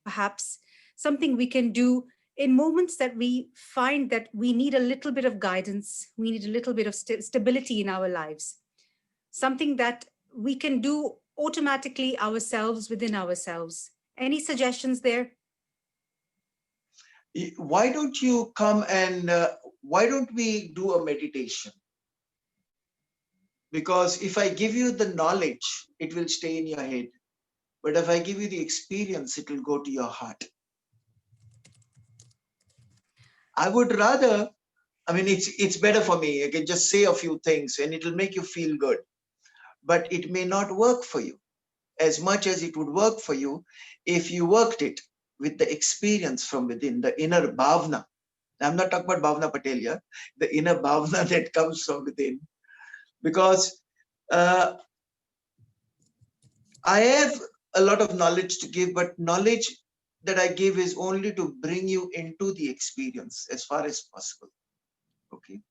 perhaps something we can do in moments that we find that we need a little bit of guidance, we need a little bit of stability in our lives, something that we can do automatically ourselves within ourselves? Any suggestions there? Why don't you come and why don't we do a meditation? Because if I give you the knowledge, it will stay in your head. But if I give you the experience, it will go to your heart. I would rather I mean, it's better for me. I can just say a few things and it'll make you feel good. But it may not work for you as much as it would work for you if you worked it with the experience from within, the inner bhavna. I'm not talking about Bhavna Patel here, the inner bhavna that comes from within. Because I have a lot of knowledge to give, but knowledge that I give is only to bring you into the experience as far as possible. Okay.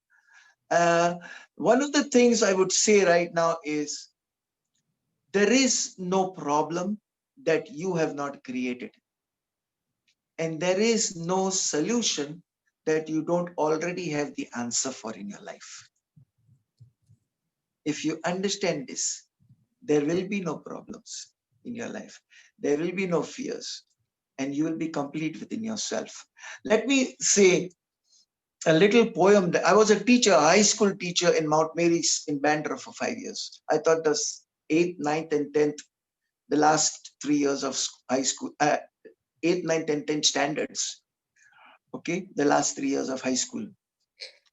One of the things I would say right now is there is no problem that you have not created. And there is no solution that you don't already have the answer for in your life. If you understand this, there will be no problems in your life. There will be no fears, and you will be complete within yourself. Let me say a little poem. I was a teacher, a high school teacher in Mount Mary's in Bandra for 5 years. I taught the 8th, 9th, and 10th, the last 3 years of high school, 8th, 9th, and 10th standards. Okay, the last 3 years of high school.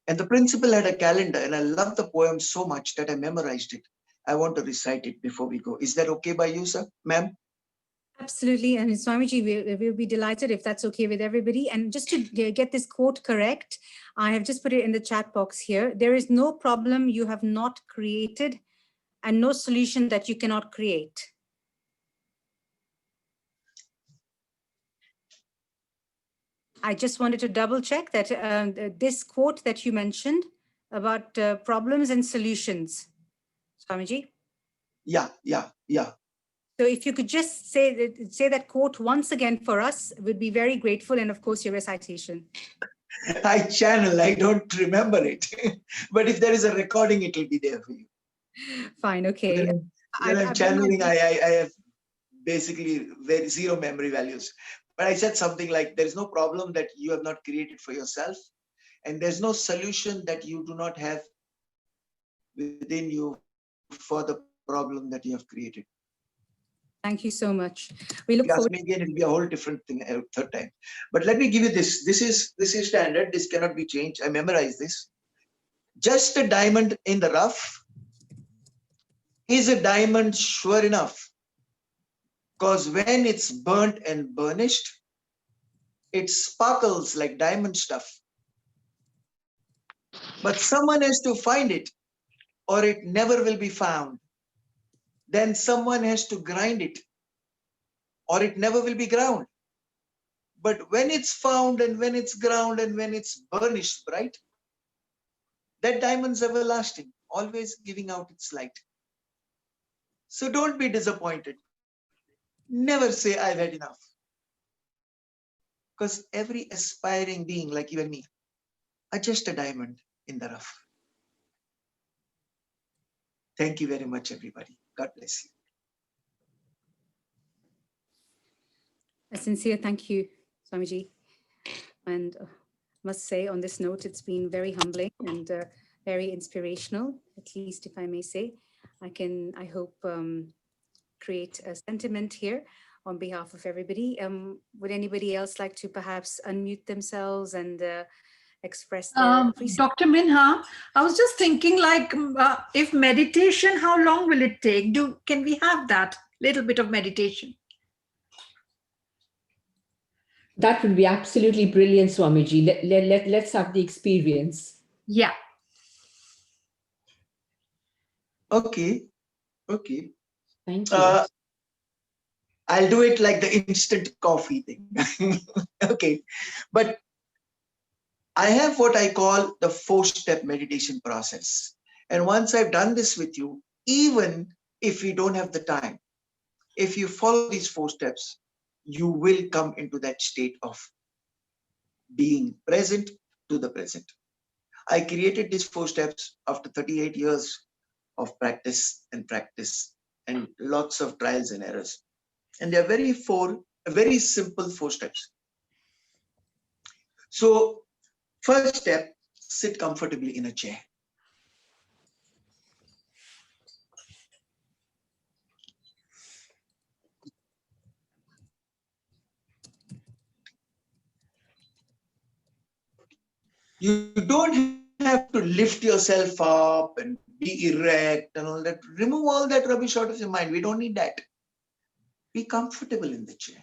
And the principal had a calendar, and I loved the poem so much that I memorized it. I want to recite it before we go. Is that okay by you, sir, ma'am? Absolutely. And Swamiji, we'll be delighted if that's okay with everybody. And just to get this quote correct, I have just put it in the chat box here. There is no problem you have not created and no solution that you cannot create. I just wanted to double check that this quote that you mentioned about problems and solutions, Swamiji. Yeah. So if you could just say that quote once again for us, we'd be very grateful. And of course, your recitation. I channel, I don't remember it. But if there is a recording, it will be there for you. Fine, okay. When I'm channeling, I have basically very zero memory values. But I said something like, there's no problem that you have not created for yourself. And there's no solution that you do not have within you for the problem that you have created. Thank you so much. We look forward. Me again, it'll be a whole different thing third time. But let me give you this. This is standard. This cannot be changed. I memorized this. Just a diamond in the rough is a diamond sure enough. Because when it's burnt and burnished, it sparkles like diamond stuff. But someone has to find it, or it never will be found. Then someone has to grind it, or it never will be ground. But when it's found and when it's ground and when it's burnished bright, that diamond's everlasting, always giving out its light. So don't be disappointed. Never say I've had enough. Because every aspiring being like you and me are just a diamond in the rough. Thank you very much, everybody. God bless you. A sincere thank you, Swamiji. And must say on this note, it's been very humbling and very inspirational, at least if I may say. I hope, create a sentiment here on behalf of everybody. Would anybody else like to perhaps unmute themselves and express their Dr. Minha, I was just thinking, like, if meditation, how long will it take? Can we have that little bit of meditation? That would be absolutely brilliant, Swamiji. Let's have the experience. Yeah. Okay. Thank you. I'll do it like the instant coffee thing. Okay. But I have what I call the 4-step meditation process. And once I've done this with you, even if you don't have the time, if you follow these 4 steps, you will come into that state of being present to the present. I created these 4 steps after 38 years of practice and lots of trials and errors. And they're very simple 4 steps. So first step, sit comfortably in a chair. You don't have to lift yourself up and be erect and all that. Remove all that rubbish out of your mind. We don't need that. Be comfortable in the chair.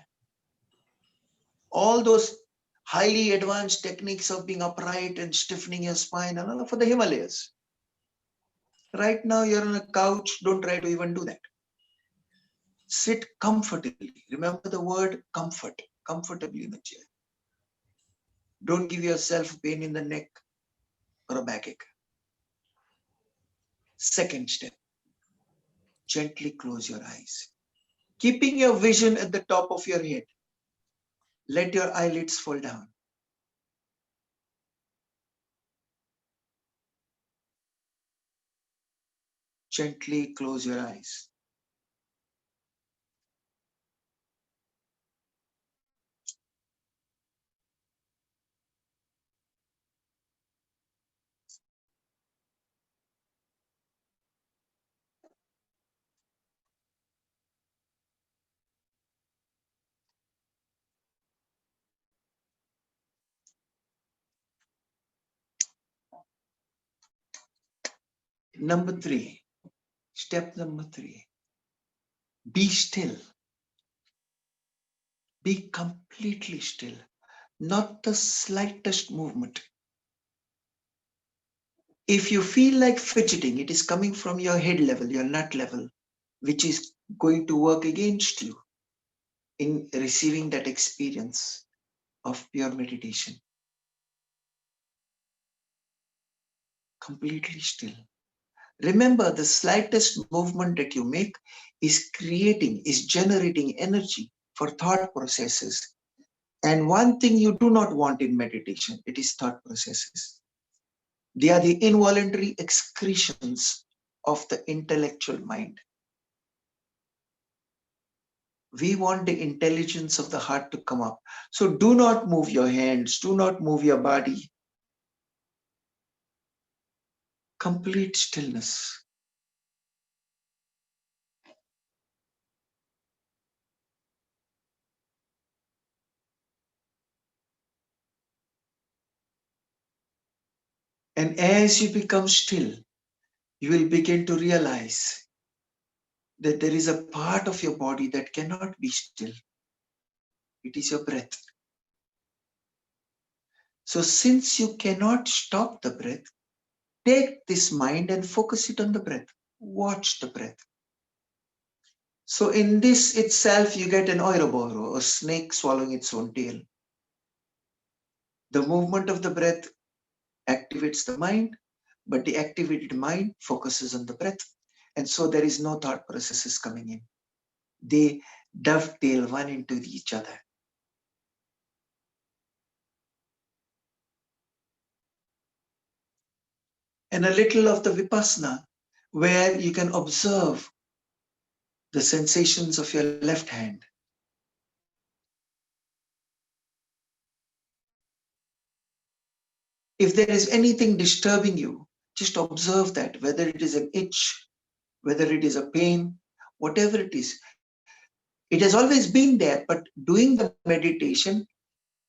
All those highly advanced techniques of being upright and stiffening your spine and all for the Himalayas. Right now, you're on a couch. Don't try to even do that. Sit comfortably. Remember the word comfort. Comfortably in the chair. Don't give yourself pain in the neck or a backache. Second step, gently close your eyes. Keeping your vision at the top of your head. Let your eyelids fall down. Gently close your eyes. Number 3, step number 3, be still. Be completely still, not the slightest movement. If you feel like fidgeting, it is coming from your head level, your nut level, which is going to work against you in receiving that experience of pure meditation. Completely still. Remember, the slightest movement that you make is generating energy for thought processes. And one thing you do not want in meditation, it is thought processes. They are the involuntary excretions of the intellectual mind. We want the intelligence of the heart to come up. So do not move your hands, do not move your body. Complete stillness. And as you become still, you will begin to realize that there is a part of your body that cannot be still. It is your breath. So since you cannot stop the breath, take this mind and focus it on the breath. Watch the breath. So in this itself, you get an Ouroboro, a snake swallowing its own tail. The movement of the breath activates the mind, but the activated mind focuses on the breath. And so there is no thought processes coming in. They dovetail one into each other. And a little of the Vipassana, where you can observe the sensations of your left hand. If there is anything disturbing you, just observe that, whether it is an itch, whether it is a pain, whatever it is. It has always been there, but doing the meditation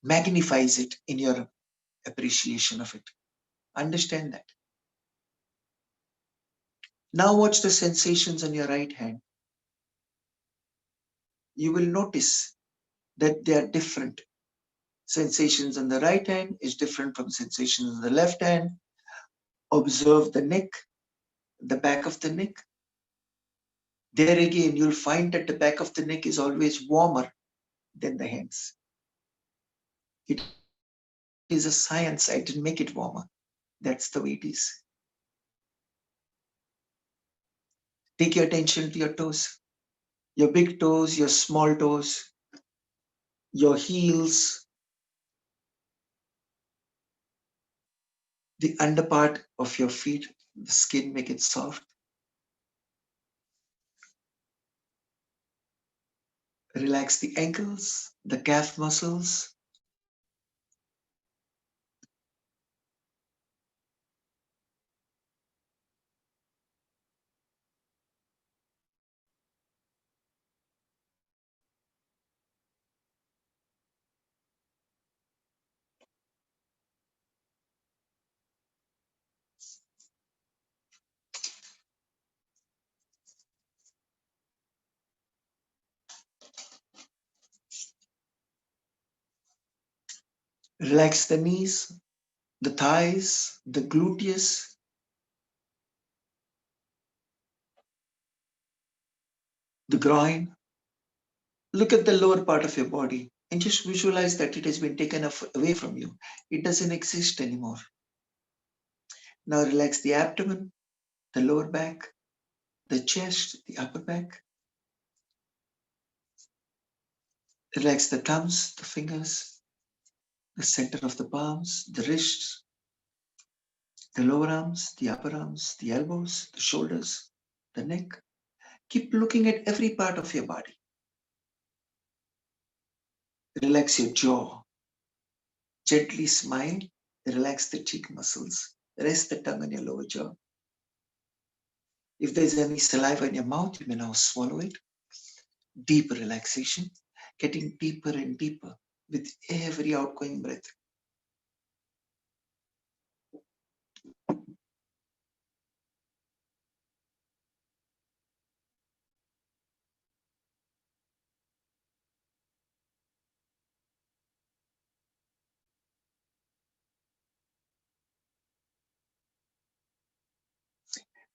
magnifies it in your appreciation of it. Understand that. Now watch the sensations on your right hand. You will notice that they are different. Sensations on the right hand is different from sensations on the left hand. Observe the neck, the back of the neck. There again, you'll find that the back of the neck is always warmer than the hands. It is a science. I didn't make it warmer. That's the way it is. Take your attention to your toes, your big toes, your small toes, your heels, the underpart of your feet, the skin, make it soft. Relax the ankles, the calf muscles. Relax the knees, the thighs, the gluteus, the groin. Look at the lower part of your body and just visualize that it has been taken away from you. It doesn't exist anymore. Now relax the abdomen, the lower back, the chest, the upper back. Relax the thumbs, the fingers, the center of the palms, the wrists, the lower arms, the upper arms, the elbows, the shoulders, the neck. Keep looking at every part of your body. Relax your jaw. Gently smile. Relax the cheek muscles. Rest the tongue on your lower jaw. If there's any saliva in your mouth, you may now swallow it. Deep relaxation, getting deeper and deeper with every outgoing breath.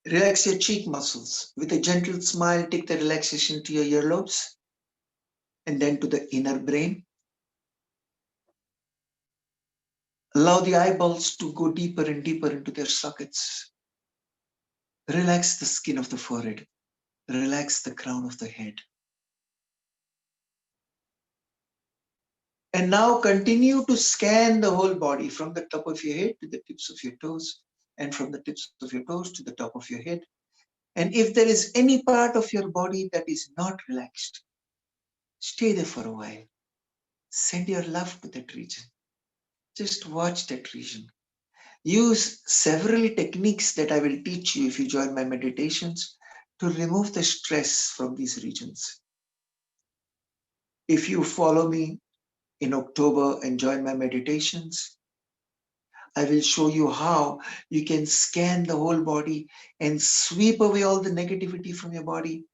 Relax your cheek muscles. With a gentle smile, take the relaxation to your earlobes and then to the inner brain. Allow the eyeballs to go deeper and deeper into their sockets. Relax the skin of the forehead. Relax the crown of the head. And now continue to scan the whole body from the top of your head to the tips of your toes, and from the tips of your toes to the top of your head. And if there is any part of your body that is not relaxed, stay there for a while. Send your love to that region. Just watch that region. Use several techniques that I will teach you if you join my meditations to remove the stress from these regions. If you follow me in October and join my meditations, I will show you how you can scan the whole body and sweep away all the negativity from your body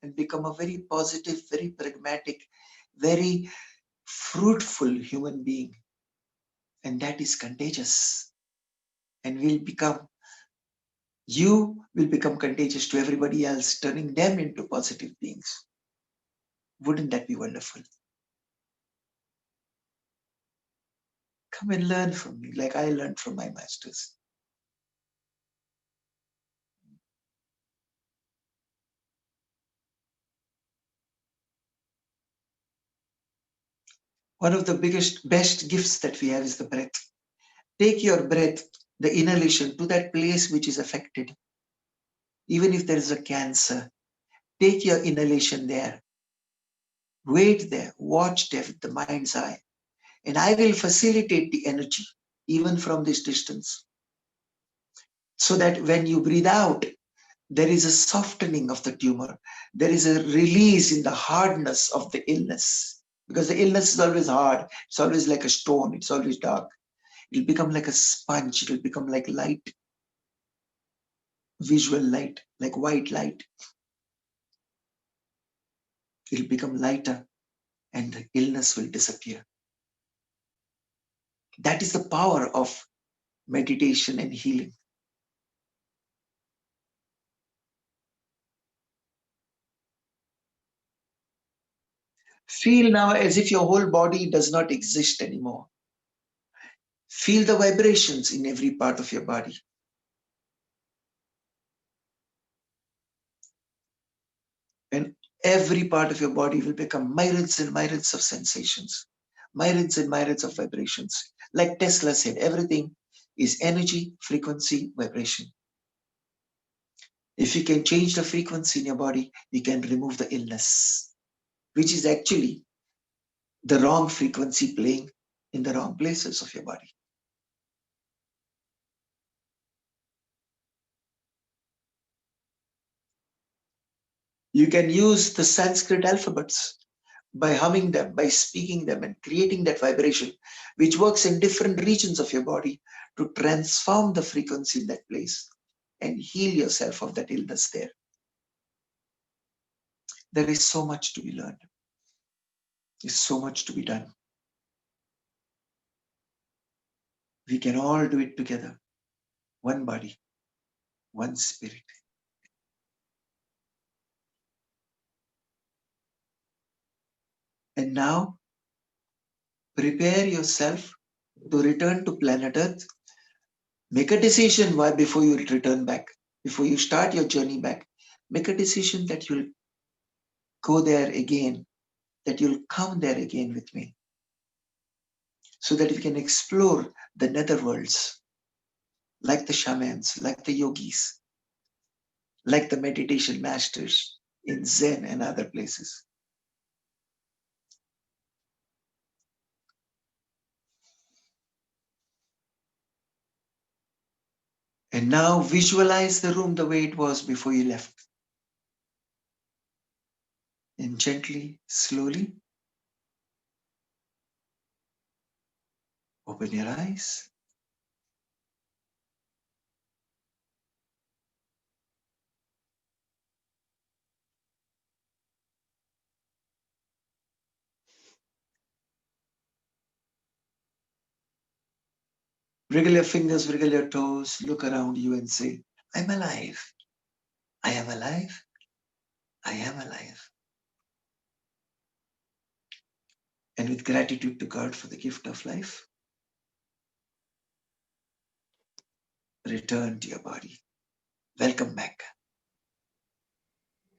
and become a very positive, very pragmatic, very fruitful human being. And that is contagious. And you will become contagious to everybody else, turning them into positive beings. Wouldn't that be wonderful? Come and learn from me like I learned from my masters. One of the best gifts that we have is the breath. Take your breath, the inhalation, to that place which is affected. Even if there is a cancer, take your inhalation there. Wait there, watch there with the mind's eye. And I will facilitate the energy, even from this distance. So that when you breathe out, there is a softening of the tumor. There is a release in the hardness of the illness. Because the illness is always hard. It's always like a stone. It's always dark. It'll become like a sponge. It'll become like light, visual light, like white light. It'll become lighter and the illness will disappear. That is the power of meditation and healing. Feel now as if your whole body does not exist anymore. Feel the vibrations in every part of your body. And every part of your body will become myriads and myriads of sensations, myriads and myriads of vibrations. Like Tesla said, everything is energy, frequency, vibration. If you can change the frequency in your body, you can remove the illness, which is actually the wrong frequency playing in the wrong places of your body. You can use the Sanskrit alphabets by humming them, by speaking them and creating that vibration, which works in different regions of your body to transform the frequency in that place and heal yourself of that illness there. There is so much to be learned. There's so much to be done. We can all do it together. One body, one spirit. And now, prepare yourself to return to planet Earth. Make a decision why before you return back, before you start your journey back. Make a decision that you'll go there again, that you'll come there again with me, so that we can explore the netherworlds, like the shamans, like the yogis, like the meditation masters in Zen and other places. And now visualize the room the way it was before you left. And gently, slowly, open your eyes. Wriggle your fingers, wriggle your toes, look around you and say, I'm alive. I am alive. I am alive. And with gratitude to God for the gift of life, return to your body. Welcome back.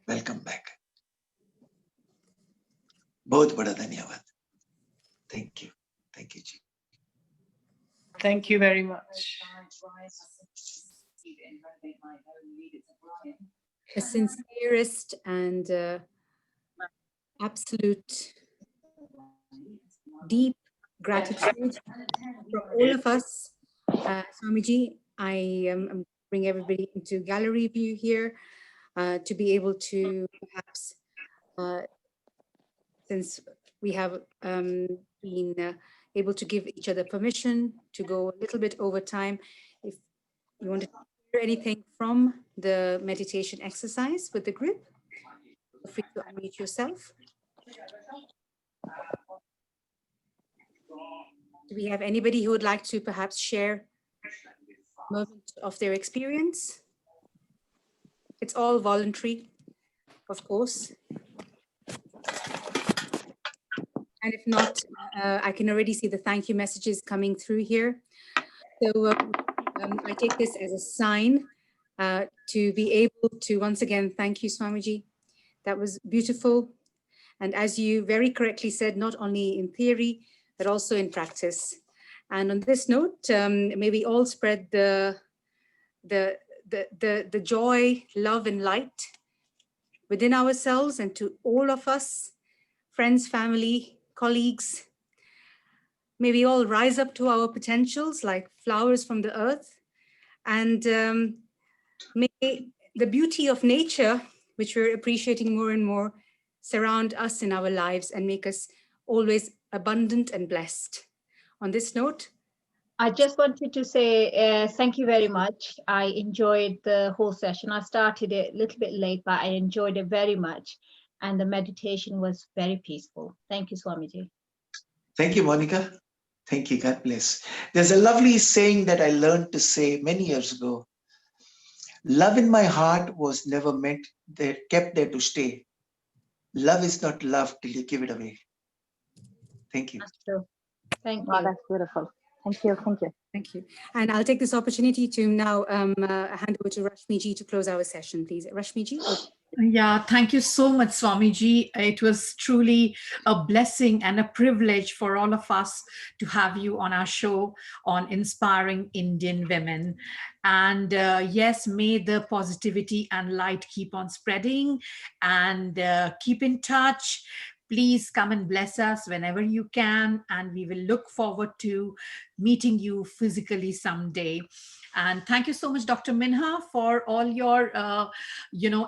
Welcome back. बहुत बड़ा धन्यवाद. Thank you. Thank you, Ji. Thank you very much. The sincerest and absolute deep gratitude from all of us. Swamiji, I bring everybody into gallery view here to be able to perhaps, since we have been able to give each other permission to go a little bit over time, if you want to hear anything from the meditation exercise with the group, feel free to unmute yourself. Do we have anybody who would like to perhaps share a moment of their experience? It's all voluntary, of course. And if not, I can already see the thank you messages coming through here. So I take this as a sign to be able to once again thank you, Swamiji. That was beautiful. And as you very correctly said, not only in theory, but also in practice. And on this note, may we all spread the joy, love, and light within ourselves and to all of us, friends, family, colleagues. May we all rise up to our potentials like flowers from the earth. And may the beauty of nature, which we're appreciating more and more, surround us in our lives and make us always abundant and blessed. On this note, I just wanted to say thank you very much. I enjoyed the whole session. I started it a little bit late, but I enjoyed it very much. And the meditation was very peaceful. Thank you, Swamiji. Thank you, Monica. Thank you. God bless. There's a lovely saying that I learned to say many years ago. Love in my heart was never meant there, kept there to stay. Love is not love till you give it away. Thank you. That's true. Thank Wow, you. that's beautiful. Thank you. Thank you. thank you. And I'll take this opportunity to now hand over to Rashmiji to close our session, please. Rashmiji. Yeah, thank you so much, Swamiji. It was truly a blessing and a privilege for all of us to have you on our show on inspiring Indian women. And yes, may the positivity and light keep on spreading, and keep in touch. Please come and bless us whenever you can, and we will look forward to meeting you physically someday. And thank you so much, Dr. Minha, for all your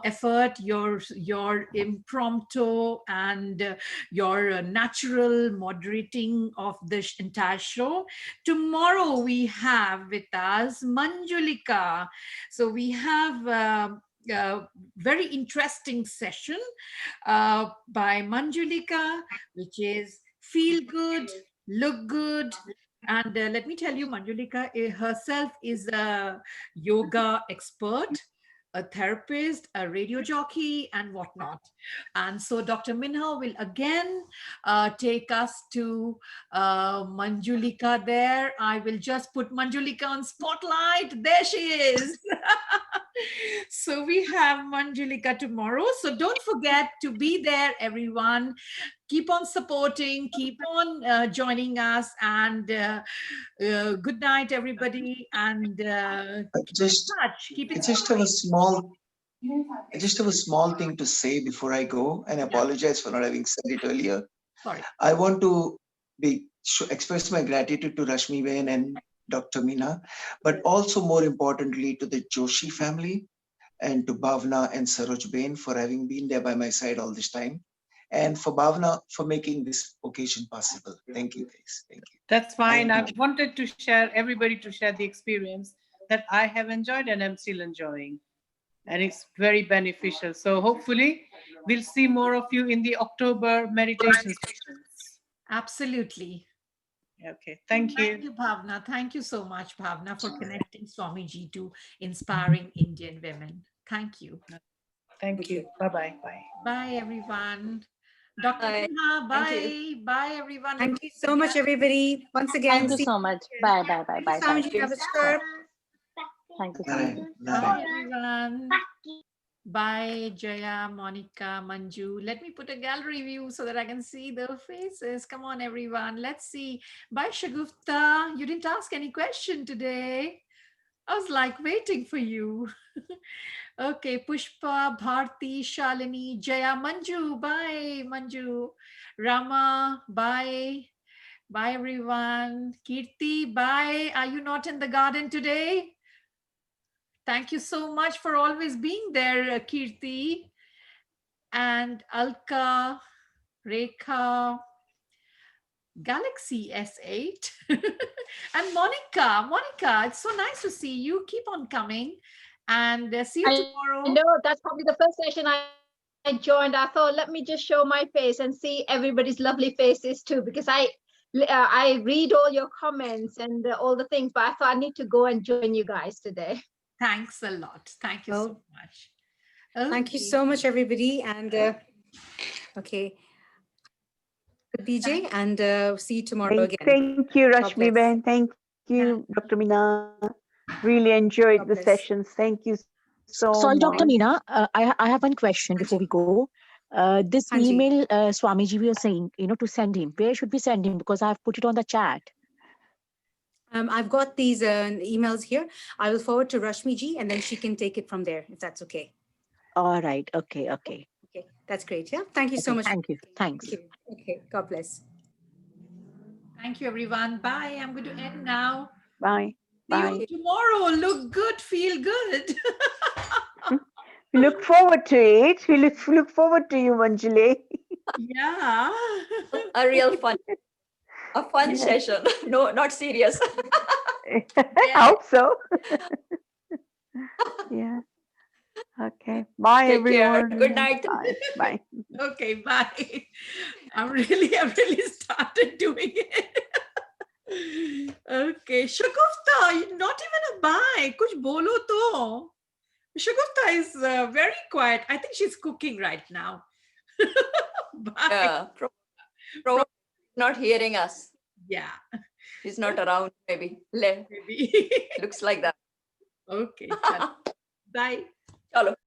effort, your impromptu and your natural moderating of this entire show. Tomorrow we have with us Manjulika. So we have a very interesting session by Manjulika, which is Feel Good, Look Good, And let me tell you, Manjulika herself is a yoga expert, a therapist, a radio jockey, and whatnot. And so Dr. Minha will again take us to Manjulika there. I will just put Manjulika on spotlight. There she is. So we have Manjulika tomorrow. So don't forget to be there, everyone. Keep on supporting, keep on joining us, and good night, everybody. And keep I it just have a small. I just have a small thing to say before I go, and I apologize for not having said it earlier. Sorry. I want to express my gratitude to Rashmi Bain and Dr. Meena, but also more importantly to the Joshi family and to Bhavna and Saroj Bain for having been there by my side all this time, and for Bhavna for making this occasion possible. Thank you, guys. Thank you. That's fine. I wanted to share, everybody to share the experience that I have enjoyed and I'm still enjoying. And it's very beneficial. So hopefully we'll see more of you in the October meditation sessions. Absolutely. Okay, thank you. Thank you, Bhavna. Thank you so much, Bhavna, for connecting Swamiji to inspiring Indian women. Thank you. Thank you. Bye-bye. Bye. Bye, everyone. Dr. Minha, bye. Bye, everyone. Thank you so much, everybody. Once again, Thank you so much. Bye, bye, bye, bye. Swamiji, Thank you. Namaskar. Thank you so much. Bye, everyone. Bye, Jaya, Monica, Manju. Let me put a gallery view so that I can see the faces. Come on, everyone. Let's see. Bye, Shagufta. You didn't ask any question today. I was like waiting for you. Okay, Pushpa, Bharti, Shalini, Jaya, Manju. Bye, Manju. Rama, bye. Bye, everyone. Kirti, bye. Are you not in the garden today? Thank you so much for always being there, Kirti. And Alka, Rekha, Galaxy S8. And Monica, it's so nice to see you. Keep on coming. And see you tomorrow. I know that's probably the first session I joined. I thought, let me just show my face and see everybody's lovely faces too, because I read all your comments and all the things, but I thought I need to go and join you guys today. Thanks a lot. Thank you so much. Okay. Thank you so much, everybody. And okay. Good DJ, and see you tomorrow again. Thank you, Rashmi Ben. Thank you, Dr. Meena. Really enjoyed the sessions. Thank you so Sorry, much. Dr. Meena, I have one question before we go. This email Swamiji was saying, to send him. Where should we send him? Because I've put it on the chat. I've got these emails here. I will forward to Rashmi ji, and then she can take it from there, if that's okay. All right. Okay. Okay, that's great. Yeah, thank you so much. Thank you. Thanks. Thank you. Okay, God bless. Thank you, everyone. Bye. I'm going to end now. Bye. See you tomorrow. Look good, feel good. We look forward to it. We look forward to you, Manjuli. Yeah. A real fun. A fun session. No, not serious. I hope so. Yeah. Okay. Bye, Take care. everyone. Good night. Bye. Okay, bye. I really started doing it. Okay, Shagufta, not even a bye. Kuch bolo to. Shagufta is very quiet. I think she's cooking right now. Bye. Yeah, probably not hearing us. Yeah. She's not around, maybe. Maybe. Looks like that. Okay. Bye. Chalo.